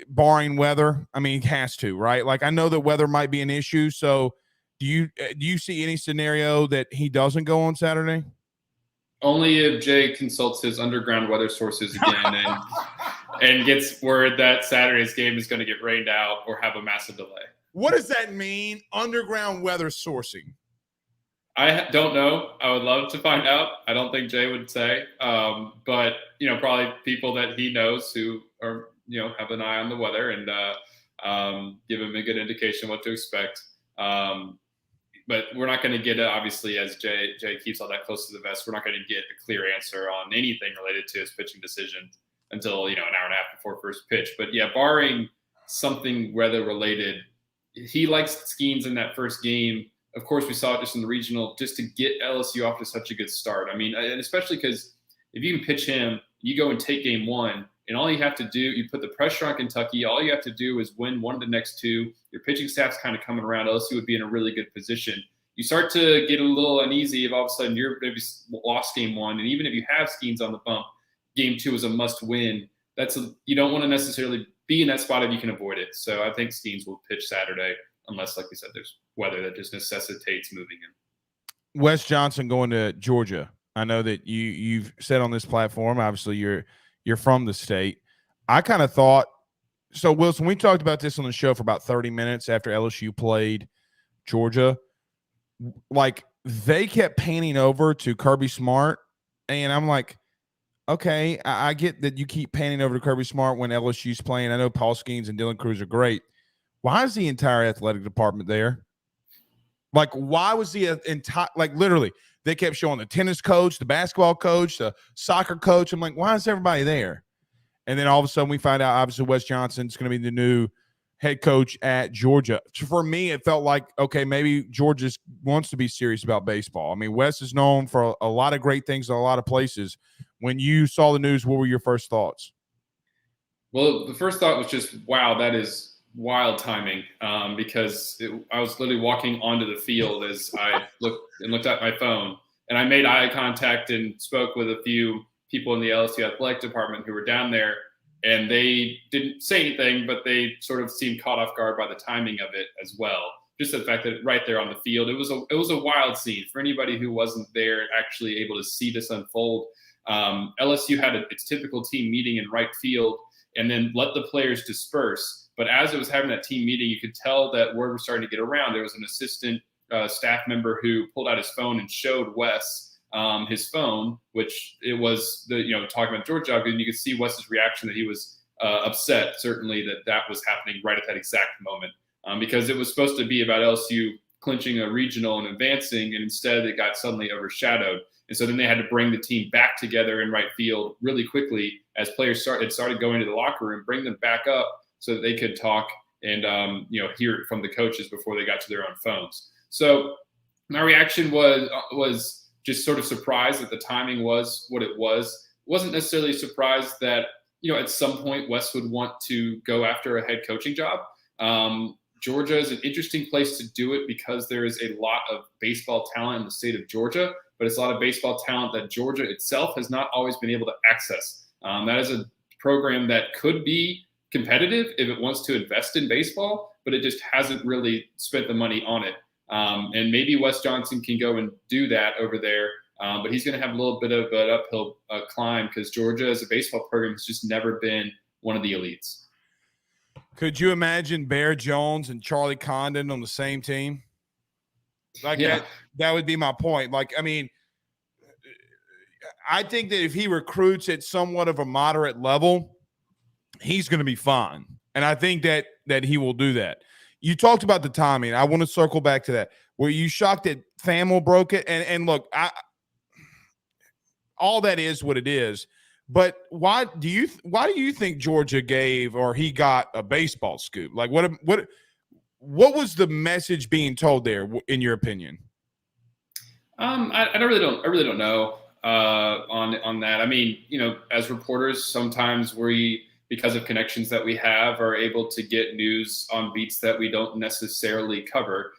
Barring weather, he has to, right? Like, I know that weather might be an issue. So do you see any scenario that he doesn't go on Saturday? Only if Jay consults his underground weather sources again and gets word that Saturday's game is going to get rained out or have a massive delay. What does that mean, underground weather sourcing? I don't know. I would love to find out. I don't think Jay would say. But, probably people that he knows who are, have an eye on the weather and give him a good indication what to expect. But we're not going to get, obviously, as Jay keeps all that close to the vest, we're not going to get a clear answer on anything related to his pitching decision until, an hour and a half before first pitch. But, yeah, barring something weather-related, he likes Skeens in that first game. Of course, we saw it just in the regional, just to get LSU off to such a good start. And especially because if you can pitch him, you go and take game 1, and all you have to do, you put the pressure on Kentucky. All you have to do is win one of the next 2. Your pitching staff's kind of coming around. LSU would be in a really good position. You start to get a little uneasy if all of a sudden you're maybe lost game 1. And even if you have Skeens on the bump, game 2 is a must win. You don't want to necessarily be in that spot if you can avoid it. So I think Steens will pitch Saturday, unless, like we said, there's weather that just necessitates moving him. Wes Johnson going to Georgia. I know that you've said on this platform, obviously you're from the state. I kind of thought, so Wilson, we talked about this on the show for about 30 minutes after LSU played Georgia. Like, they kept panning over to Kirby Smart, and I'm like, okay, I get that you keep panning over to Kirby Smart when LSU's playing. I know Paul Skeens and Dylan Cruz are great. Why is the entire athletic department there? Like, why was the entire, like, literally, they kept showing the tennis coach, the basketball coach, the soccer coach. I'm like, why is everybody there? And then all of a sudden we find out, obviously, Wes Johnson's going to be the new head coach at Georgia. For me, it felt like, okay, maybe Georgia wants to be serious about baseball. I mean, Wes is known for a lot of great things in a lot of places. When you saw the news, what were your first thoughts? Well, the first thought was just, wow, that is wild timing, because I was literally walking onto the field as I looked at my phone, and I made eye contact and spoke with a few people in the LSU athletic department who were down there, and they didn't say anything, but they sort of seemed caught off guard by the timing of it as well. Just the fact that right there on the field, it was a wild scene for anybody who wasn't there actually able to see this unfold. LSU had its typical team meeting in right field and then let the players disperse. But as it was having that team meeting, you could tell that word was starting to get around. There was an assistant staff member who pulled out his phone and showed Wes his phone, which it was talking about Georgia, and you could see Wes's reaction that he was upset, certainly, that was happening right at that exact moment, because it was supposed to be about LSU clinching a regional and advancing, and instead it got suddenly overshadowed. And so then they had to bring the team back together in right field really quickly as players started going to the locker room, bring them back up so that they could talk and hear it from the coaches before they got to their own phones. So my reaction was just sort of surprised that the timing was what it was. Wasn't necessarily surprised that at some point Wes would want to go after a head coaching job. Georgia is an interesting place to do it because there is a lot of baseball talent in the state of Georgia, but it's a lot of baseball talent that Georgia itself has not always been able to access. That is a program that could be competitive if it wants to invest in baseball, but it just hasn't really spent the money on it. And maybe Wes Johnson can go and do that over there, but he's going to have a little bit of an uphill climb because Georgia as a baseball program has just never been one of the elites. Could you imagine Bear Jones and Charlie Condon on the same team? Like, yeah. That would be my point. Like, I mean, I think that if he recruits at somewhat of a moderate level, he's going to be fine. And I think that he will do that. You talked about the timing. I want to circle back to that. Were you shocked that Famil broke it? And look, all that is what it is. But why do you think Georgia gave or he got a baseball scoop? Like, what was the message being told there, in your opinion? I really don't know on that. I mean, as reporters, sometimes we, because of connections that we have, are able to get news on beats that we don't necessarily cover.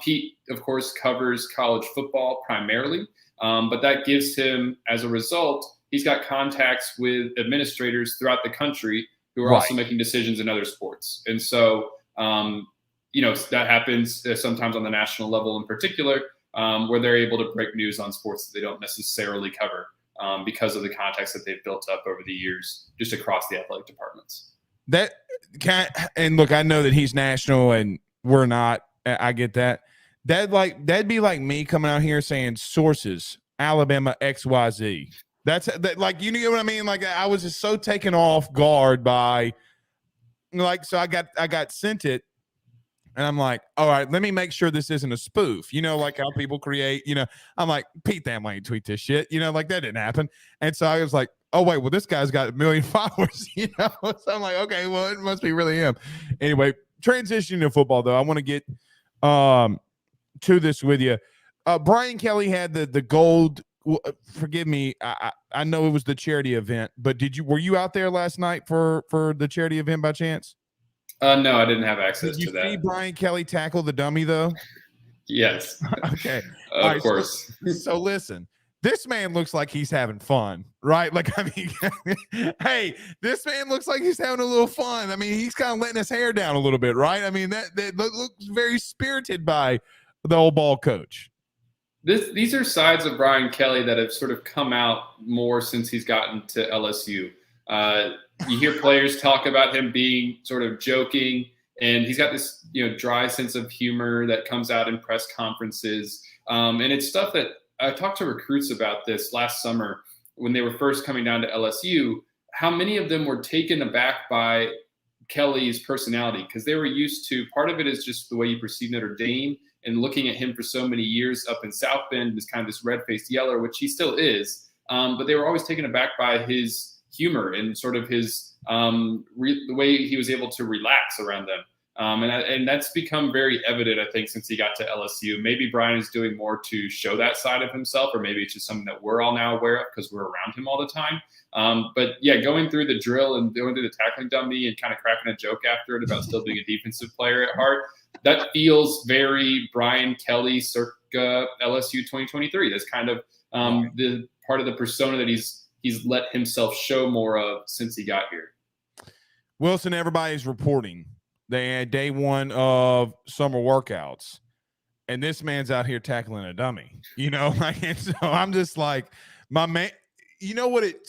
Pete, of course, covers college football primarily, but that gives him, as a result, he's got contacts with administrators throughout the country who are also making decisions in other sports. And so, that happens sometimes on the national level in particular, where they're able to break news on sports that they don't necessarily cover because of the contacts that they've built up over the years just across the athletic departments. And look, I know that he's national and we're not. I get that. That'd be like me coming out here saying sources, Alabama XYZ. Like, you know what I mean? Like, I was just so taken off guard by, like, so I got sent it, and I'm like, all right, let me make sure this isn't a spoof. Like how people create. I'm like, Pete Thamel ain't tweet this shit. Like that didn't happen. And so I was like, oh wait, well this guy's got 1 million followers. So I'm like, okay, well it must be really him. Anyway, transitioning to football though, I want to get to this with you. Brian Kelly had the gold. Forgive me, I know it was the charity event, but were you out there last night for the charity event by chance? No, I didn't have access to that. Did you see Brian Kelly tackle the dummy though? Yes. Okay. Of course. So listen, this man looks like he's having fun, right? Like, I mean, hey, this man looks like he's having a little fun. I mean, he's kind of letting his hair down a little bit, right? I mean, that looks very spirited by the old ball coach. These are sides of Brian Kelly that have sort of come out more since he's gotten to LSU. You hear players talk about him being sort of joking, and he's got this, dry sense of humor that comes out in press conferences. And it's stuff that I talked to recruits about this last summer when they were first coming down to LSU, how many of them were taken aback by Kelly's personality, because they were used to, part of it is just the way you perceive Notre Dame, and looking at him for so many years up in South Bend as kind of this red-faced yeller, which he still is. But they were always taken aback by his humor and sort of his the way he was able to relax around them. And that's become very evident, I think, since he got to LSU. Maybe Brian is doing more to show that side of himself, or maybe it's just something that we're all now aware of because we're around him all the time. But yeah, going through the drill and going through the tackling dummy and kind of cracking a joke after it about still being a defensive player at heart, that feels very Brian Kelly circa LSU 2023. That's kind of the part of the persona that he's let himself show more of since he got here. Wilson, everybody's reporting they had day one of summer workouts, and this man's out here tackling a dummy, and so I'm just like, my man, you know what it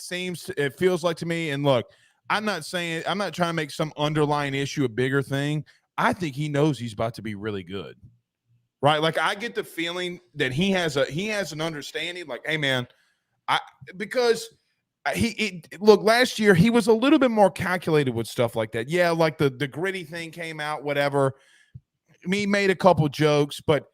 feels like to me. And look, I'm not trying to make some underlying issue a bigger thing. I think he knows he's about to be really good, right? Like, I get the feeling that he has an understanding, like, hey man, because look, last year he was a little bit more calculated with stuff like that. Yeah, like the gritty thing came out, whatever. He made a couple jokes, but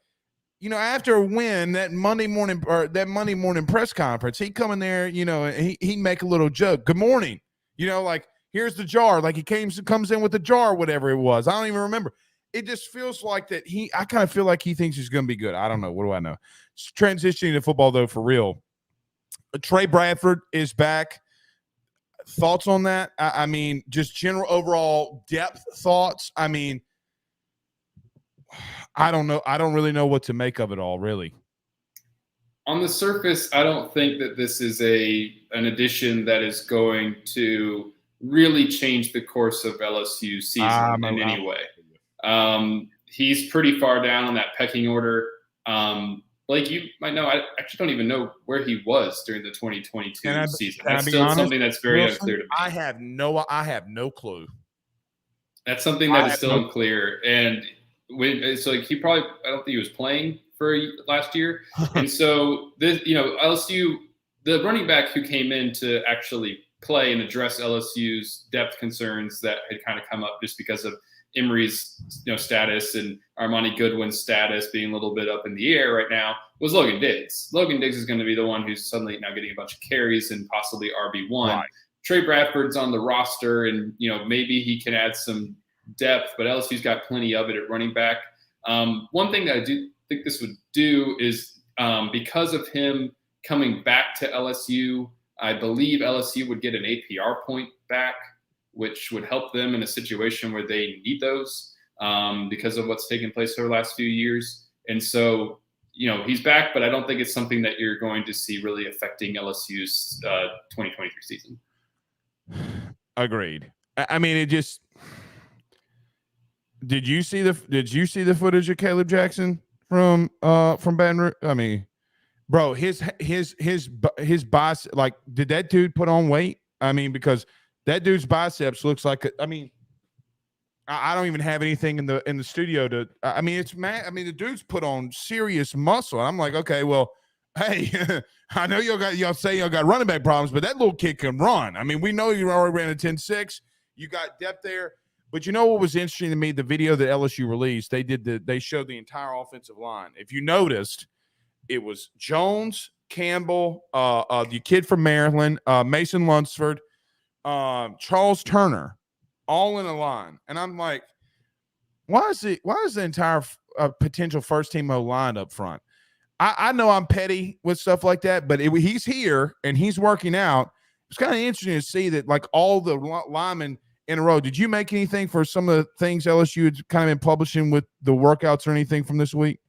after a win, that Monday morning press conference, he'd come in there, and he'd make a little joke. Good morning, like, here's the jar. Like, he comes in with the jar, whatever it was. I don't even remember. It just feels like that I kind of feel like he thinks he's going to be good. I don't know. What do I know? Transitioning to football, though, for real. Trey Bradford is back. Thoughts on that? I mean, just general overall depth thoughts. I mean, I don't know. I don't really know what to make of it all, really. On the surface, I don't think that this is an addition that is going to really change the course of LSU season in any way. He's pretty far down on that pecking order. Blake, you might know, I actually don't even know where he was during the 2022 season. That's still honest, something that's very unclear to me. I have no clue. That's something that is still unclear. And he probably, I don't think he was playing for last year. And so this, LSU, the running back who came in to actually play and address LSU's depth concerns that had kind of come up just because of Emory's status and Armani Goodwin's status being a little bit up in the air right now, was Logan Diggs. Logan Diggs is going to be the one who's suddenly now getting a bunch of carries and possibly RB1. Right. Trey Bradford's on the roster, and maybe he can add some depth, but LSU's got plenty of it at running back. One thing that I do think this would do is because of him coming back to LSU, I believe LSU would get an APR point back, which would help them in a situation where they need those because of what's taken place over the last few years. And so, he's back, but I don't think it's something that you're going to see really affecting LSU's 2023 season. Agreed. I mean, it just. Did you see the footage of Caleb Jackson from Baton Rouge? I mean, bro, his bicep, like, did that dude put on weight? I mean, because that dude's biceps looks like I don't even have anything in the studio to. I mean, it's mad. I mean, the dude's put on serious muscle. I'm like, okay, well, hey, I know y'all say y'all got running back problems, but that little kid can run. I mean, we know you already ran a 10.6. You got depth there. But you know what was interesting to me? The video that LSU released, they showed the entire offensive line. If you noticed, it was Jones, Campbell, the kid from Maryland, Mason Lunsford, Charles Turner, all in a line. And I'm like, why is the entire potential first team O line up front? I know I'm petty with stuff like that, but he's here and he's working out. It's kind of interesting to see that, like, all the linemen in a row. Did you make anything for some of the things LSU had kind of been publishing with the workouts or anything from this week?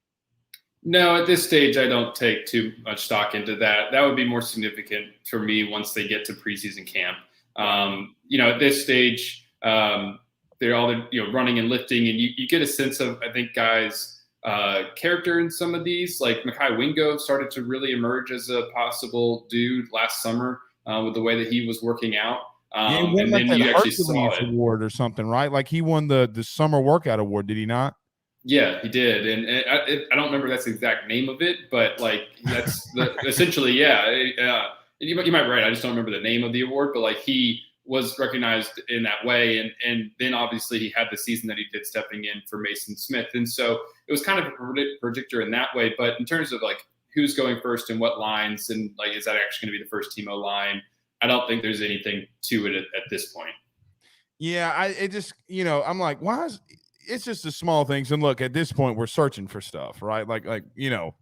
No, at this stage, I don't take too much stock into that. That would be more significant for me once they get to preseason camp. At this stage, they're all running and lifting, and you get a sense of, I think, guys' character in some of these. Like Mekhi Wingo started to really emerge as a possible dude last summer with the way that he was working out. Yeah, he won And like then that you actually saw Hercules it. award or something, right? Like he won the summer workout award, did he not? Yeah, he did, and I don't remember that's the exact name of it, but like that's essentially, yeah. You might be right. I just don't remember the name of the award, but like he was recognized in that way, and then obviously he had the season that he did stepping in for Mason Smith, and so it was kind of a predictor in that way. But in terms of like who's going first and what lines, and like is that actually going to be the first team O line? I don't think there's anything to it at this point. Yeah, it just, I'm like, why is it's just the small things. And look, at this point, we're searching for stuff, right? Like,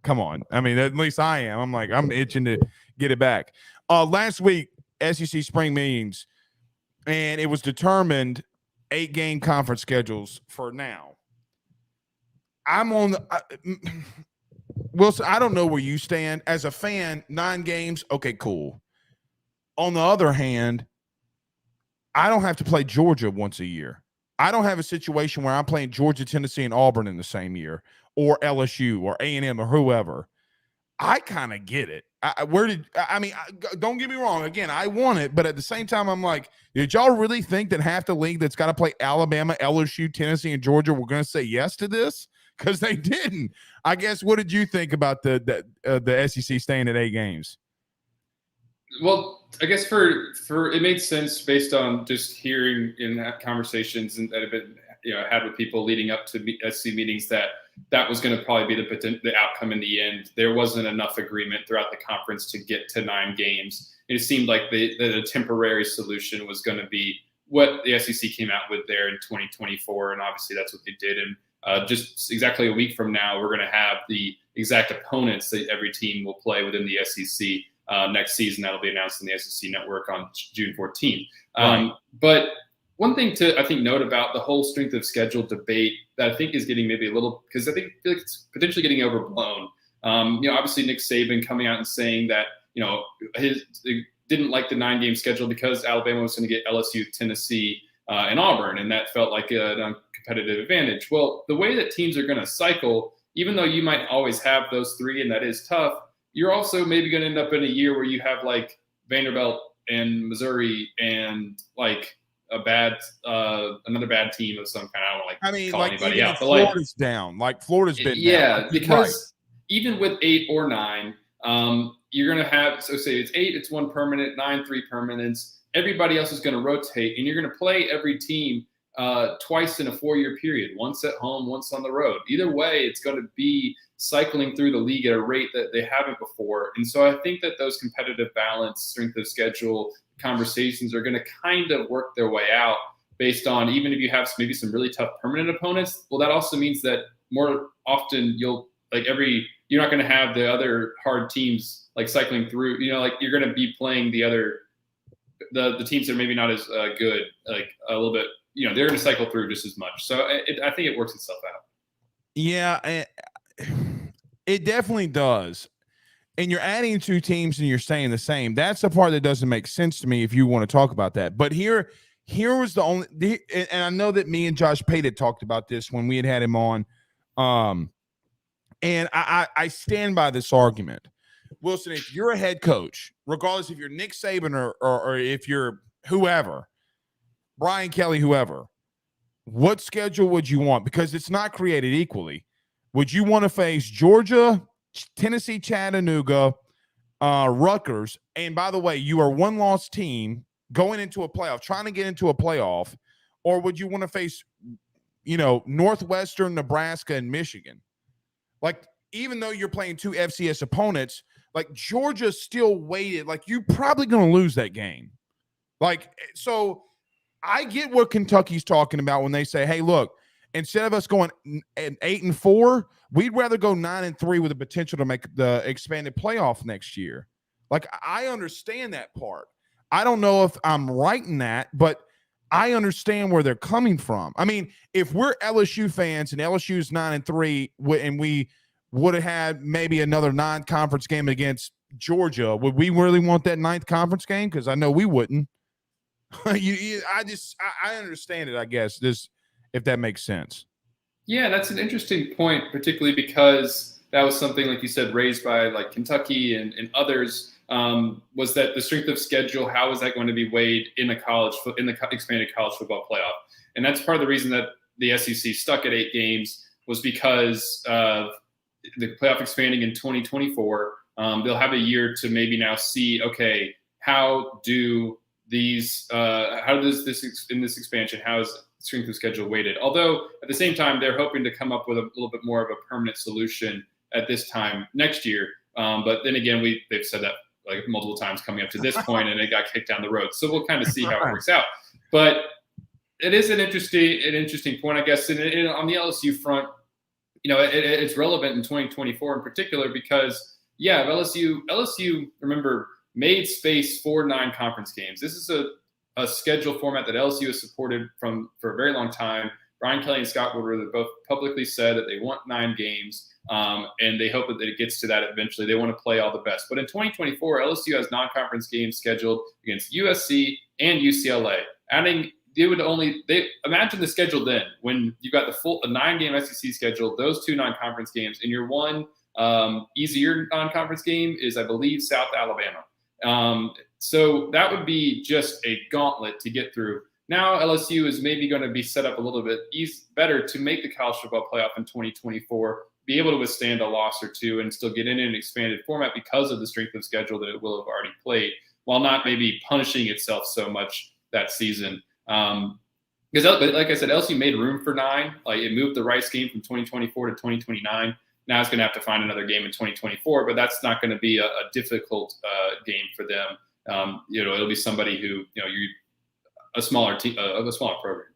come on. I mean, at least I am. I'm like, I'm itching to get it back. Last week, SEC spring meetings, and it was determined 8-game conference schedules for now. I'm on Wilson, I don't know where you stand. As a fan, 9 games, okay, cool. On the other hand, I don't have to play Georgia once a year. I don't have a situation where I'm playing Georgia, Tennessee, and Auburn in the same year, or LSU, or A&M, or whoever. I kind of get it. Don't get me wrong. Again, I want it, but at the same time, I'm like, did y'all really think that half the league that's got to play Alabama, LSU, Tennessee, and Georgia were going to say yes to this? Because they didn't. I guess. What did you think about the SEC staying at 8 games? Well, I guess for it made sense based on just hearing in conversations and that have been had with people leading up to SC meetings that was going to probably be the outcome in the end. There wasn't enough agreement throughout the conference to get to 9 games. It seemed like the temporary solution was going to be what the SEC came out with there in 2024, and obviously that's what they did. And just exactly a week from now, we're going to have the exact opponents that every team will play within the SEC. Next season. That'll be announced in the SEC Network on June 14th. Right. But one thing to, I think, note about the whole strength of schedule debate that I think is getting maybe a little, because I feel like it's potentially getting overblown. Obviously Nick Saban coming out and saying that, he didn't like the 9-game schedule because Alabama was going to get LSU, Tennessee, and Auburn, and that felt like a competitive advantage. Well, the way that teams are going to cycle, even though you might always have those 3, and that is tough, you're also maybe going to end up in a year where you have like Vanderbilt and Missouri and like another bad team of some kind. I don't want to call anybody out, but Florida's down. Like Florida's been down. Yeah, because even with 8 or 9, you're going to have, so say it's 8, it's 1 permanent, 9, 3 permanents. Everybody else is going to rotate, and you're going to play every team twice in a 4-year period, once at home, once on the road. Either way, it's going to be cycling through the league at a rate that they haven't before. And so I think that those competitive balance, strength of schedule conversations are going to kind of work their way out based on, even if you have maybe some really tough permanent opponents, well, that also means that more often you're not going to have the other hard teams like cycling through, you're going to be playing the teams that are maybe not as good, like a little bit, they're going to cycle through just as much. So I think it works itself out. Yeah, it definitely does. And you're adding 2 teams and you're staying the same. That's the part that doesn't make sense to me if you want to talk about that. But here was the only, and I know that me and Josh Pate had talked about this when we had him on. And I stand by this argument. Wilson, if you're a head coach, regardless if you're Nick Saban or if you're whoever, Brian Kelly, whoever, what schedule would you want? Because it's not created equally. Would you want to face Georgia, Tennessee, Chattanooga, Rutgers? And by the way, you are 1-loss team going into a playoff, trying to get into a playoff, or would you want to face, Northwestern, Nebraska, and Michigan? Like, even though you're playing 2 FCS opponents, like Georgia still weighted, like you're probably going to lose that game. Like, so I get what Kentucky's talking about when they say, hey, look, instead of us going 8-4, we'd rather go 9-3 with the potential to make the expanded playoff next year. Like, I understand that part. I don't know if I'm right in that, but I understand where they're coming from. I mean, if we're LSU fans and LSU is 9-3 and we would have had maybe another non-conference game against Georgia. Would we really want that ninth conference game? Because I know we wouldn't. I understand it, I guess, this, if that makes sense. Yeah, that's an interesting point, particularly because that was something, like you said, raised by like Kentucky and others. Was that the strength of schedule? How is that going to be weighed in the expanded college football playoff? And that's part of the reason that the SEC stuck at 8 games, was because of the playoff expanding in 2024. They'll have a year to maybe now see, okay, how does this in this expansion, how is strength of schedule weighted? Although at the same time, they're hoping to come up with a little bit more of a permanent solution at this time next year. But then again, they've said that like multiple times coming up to this point, and it got kicked down the road. So we'll kind of see how it works out. But it is an interesting point, I guess. And on the LSU front, it's relevant in 2024 in particular because, yeah, LSU, remember, made space for 9 conference games. This is a schedule format that LSU has supported for a very long time. Brian Kelly and Scott Woodward have both publicly said that they want 9 games, and they hope that it gets to that eventually. They want to play all the best. But in 2024, LSU has non-conference games scheduled against USC and UCLA. Imagine the schedule then when you got a 9-game SEC schedule, those 2 non-conference games, and your one easier non-conference game is, I believe, South Alabama. So that would be just a gauntlet to get through. Now LSU is maybe going to be set up a little bit better to make the college football playoff in 2024, be able to withstand a loss or two and still get in an expanded format because of the strength of schedule that it will have already played, while not maybe punishing itself so much that season. Because like I said, LSU made room for 9. Like, it moved the Rice game from 2024 to 2029. Now it's going to have to find another game in 2024, but that's not going to be a difficult game for them. It'll be somebody who, a smaller team, a smaller program.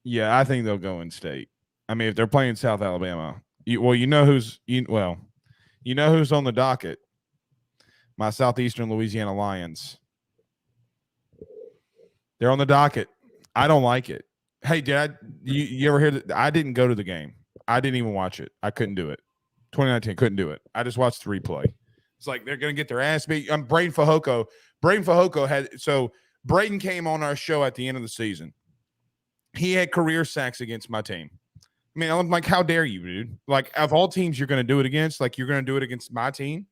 Yeah, I think they'll go in state. I mean, if they're playing South Alabama, you know who's on the docket. My Southeastern Louisiana Lions. They're on the docket. I don't like it. Hey, Dad, you ever hear that? I didn't go to the game. I didn't even watch it. I couldn't do it. 2019, couldn't do it. I just watched the replay. It's like they're going to get their ass beat. Braden Fajoko. Braden Fajoko Braden came on our show at the end of the season. He had career sacks against my team. I mean, I'm like, how dare you, dude? Like, of all teams you're going to do it against, like, you're going to do it against my team.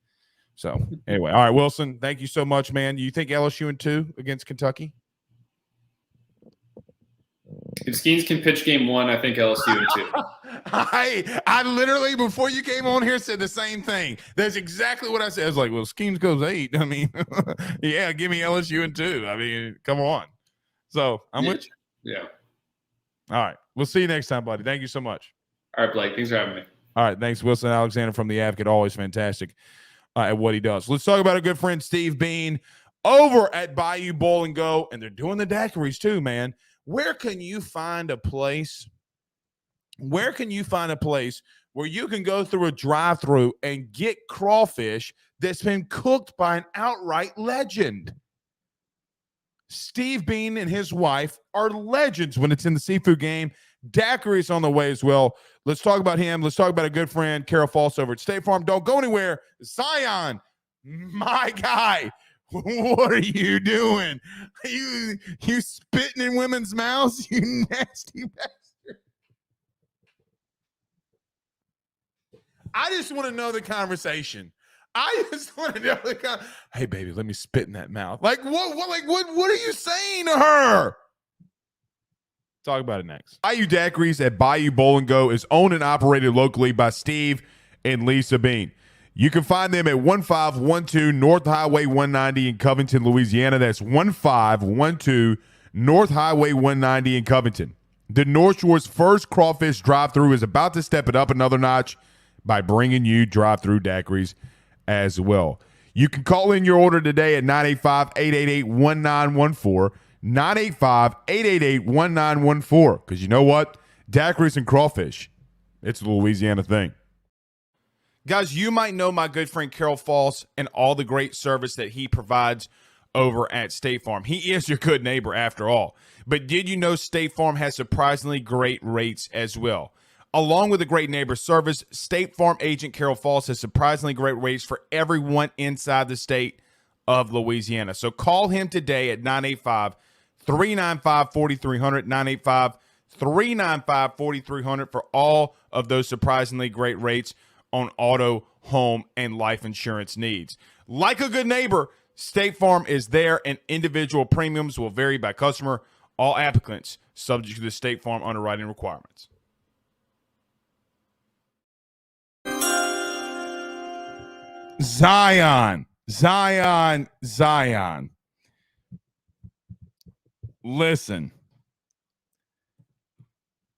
So, anyway, all right, Wilson, thank you so much, man. You think LSU in 2 against Kentucky? If Skeens can pitch game 1, I think LSU in 2. I literally, before you came on here, said the same thing. That's exactly what I said. I was like, well, Skeens goes 8. I mean, yeah, give me LSU in 2. I mean, come on. So, I'm with you. Yeah. All right. We'll see you next time, buddy. Thank you so much. All right, Blake. Thanks for having me. All right. Thanks, Wilson Alexander from The Advocate. Always fantastic at what he does. Let's talk about a good friend, Steve Bean, over at Bayou Bowl and Go. And they're doing the daiquiris too, man. Where can you find a place? Where you can go through a drive-through and get crawfish that's been cooked by an outright legend? Steve Bean and his wife are legends when it's in the seafood game. Daiquiri is on the way as well. Let's talk about him. Let's talk about a good friend, Carol False over at State Farm. Don't go anywhere. Zion, my guy. What are you doing? You spitting in women's mouths, you nasty bastard. I just want to know the conversation. Hey, baby, let me spit in that mouth. Like, what are you saying to her? Talk about it next. Bayou Daiquiris at Bayou Bowl and Go is owned and operated locally by Steve and Lisa Bean. You can find them at 1512 North Highway 190 in Covington, Louisiana. That's 1512 North Highway 190 in Covington. The North Shore's first crawfish drive-thru is about to step it up another notch by bringing you drive-thru daiquiris as well. You can call in your order today at 985-888-1914, 985-888-1914, because you know what? Daiquiris and crawfish, it's a Louisiana thing. Guys, you might know my good friend Carol False and all the great service that he provides over at State Farm. He is your good neighbor after all. But did you know State Farm has surprisingly great rates as well? Along with a great neighbor service, State Farm agent Carol Falls has surprisingly great rates for everyone inside the state of Louisiana. So call him today at 985-395-4300, 985-395-4300 for all of those surprisingly great rates on auto, home, and life insurance needs. Like a good neighbor, State Farm is there, and individual premiums will vary by customer. All applicants subject to the State Farm underwriting requirements. Zion. Listen,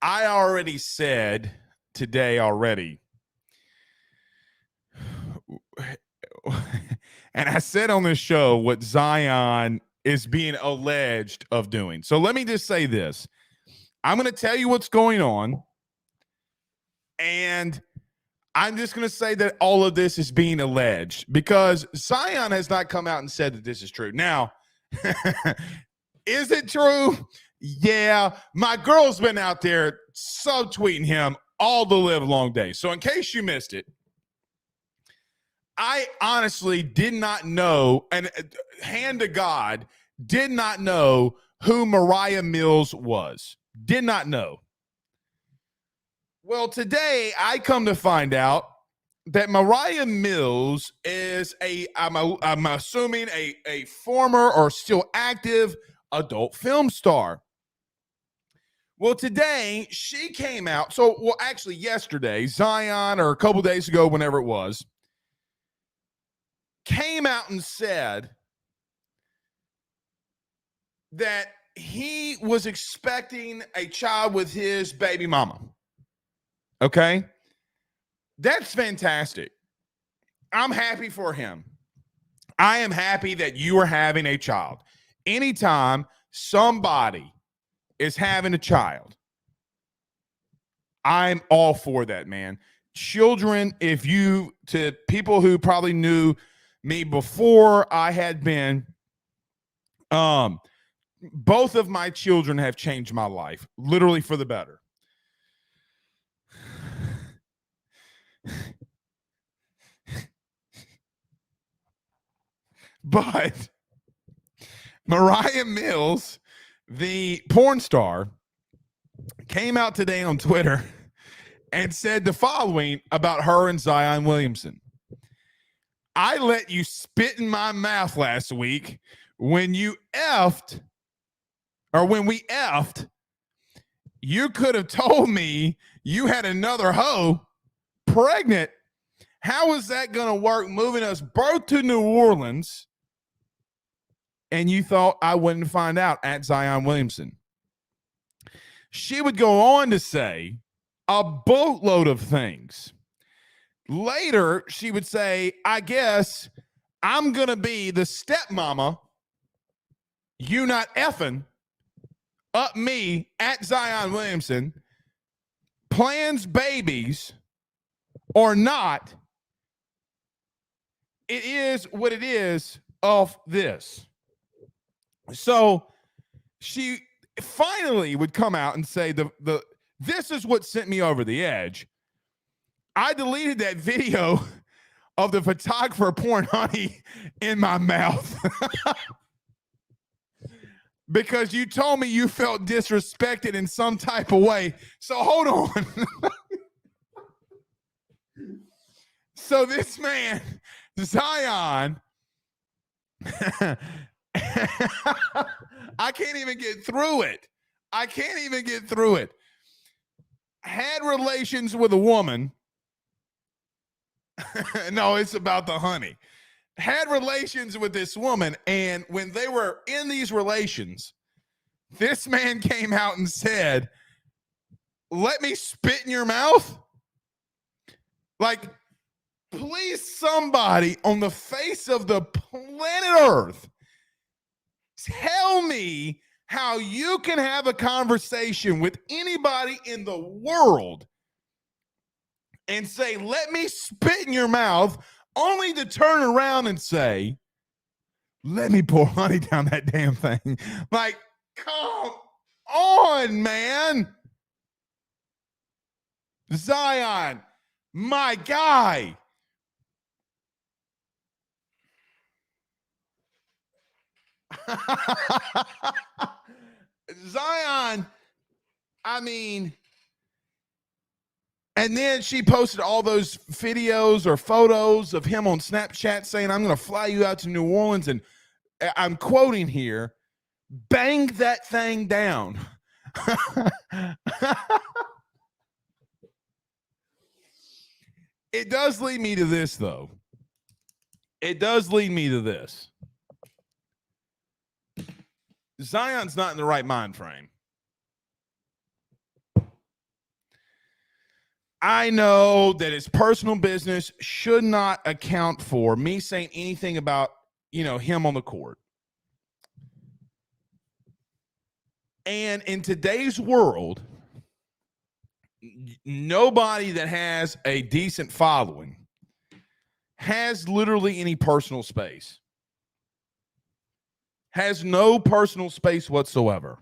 I already said today already, and I said on this show what Zion is being alleged of doing. So let me just say this. I'm going to tell you what's going on, and I'm just going to say that all of this is being alleged because Zion has not come out and said that this is true. Now, is it true? Yeah. My girl's been out there subtweeting him all the live long day. So in case you missed it, I honestly did not know, and hand to God, did not know who Mariah Mills was. Did not know. Well, today I come to find out that Mariah Mills is I'm assuming a former or still active adult film star. Well, today she came out. Actually yesterday, Zion, or a couple days ago, whenever it was, came out and said that he was expecting a child with his baby mama. Okay? That's fantastic. I'm happy for him. I am happy that you are having a child. Anytime somebody is having a child, I'm all for that, man. Children, to people who probably knew me before I had been, both of my children have changed my life, literally for the better. But Mariah Mills, the porn star, came out today on Twitter and said the following about her and Zion Williamson. I let you spit in my mouth last week when we effed. You could have told me you had another hoe pregnant. How is that going to work moving us both to New Orleans? And you thought I wouldn't find out at Zion Williamson. She would go on to say a boatload of things. Later, she would say, I guess I'm going to be the stepmama, you not effing up me at Zion Williamson, plans babies or not. It is what it is of this. So she finally would come out and say, this is what sent me over the edge. I deleted that video of the photographer pouring honey in my mouth because you told me you felt disrespected in some type of way. So hold on. So this man, Zion, I can't even get through it. Had relations with a woman. No, it's about the honey. Had relations with this woman, and when they were in these relations, this man came out and said, let me spit in your mouth? Like, please, somebody on the face of the planet Earth, tell me how you can have a conversation with anybody in the world and say, let me spit in your mouth, only to turn around and say, let me pour honey down that damn thing. Like, come on, man. Zion, my guy. Zion, I mean, and then she posted all those videos or photos of him on Snapchat saying, I'm going to fly you out to New Orleans. And I'm quoting here, bang that thing down. It does lead me to this, though. It does lead me to this. Zion's not in the right mind frame. I know that his personal business should not account for me saying anything about, him on the court. And in today's world, nobody that has a decent following has literally any personal space. Has no personal space whatsoever.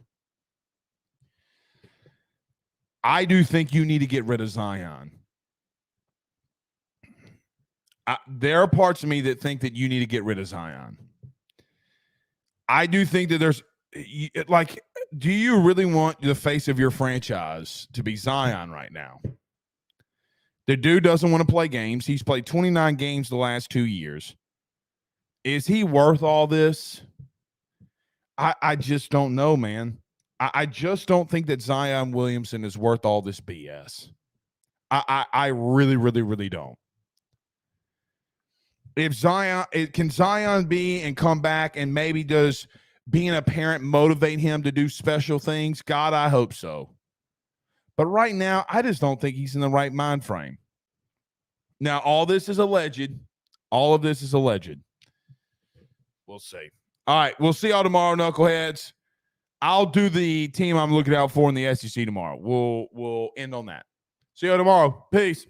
I do think you need to get rid of Zion. There are parts of me that think that you need to get rid of Zion. I do think that there's, do you really want the face of your franchise to be Zion right now? The dude doesn't want to play games. He's played 29 games the last 2 years. Is he worth all this? I just don't know, man. I just don't think that Zion Williamson is worth all this BS. I really, really, really don't. If can Zion be and come back and maybe does being a parent motivate him to do special things? God, I hope so. But right now, I just don't think he's in the right mind frame. Now, all this is alleged. All of this is alleged. We'll see. All right, we'll see y'all tomorrow, knuckleheads. I'll do the team I'm looking out for in the SEC tomorrow. We'll end on that. See you tomorrow. Peace.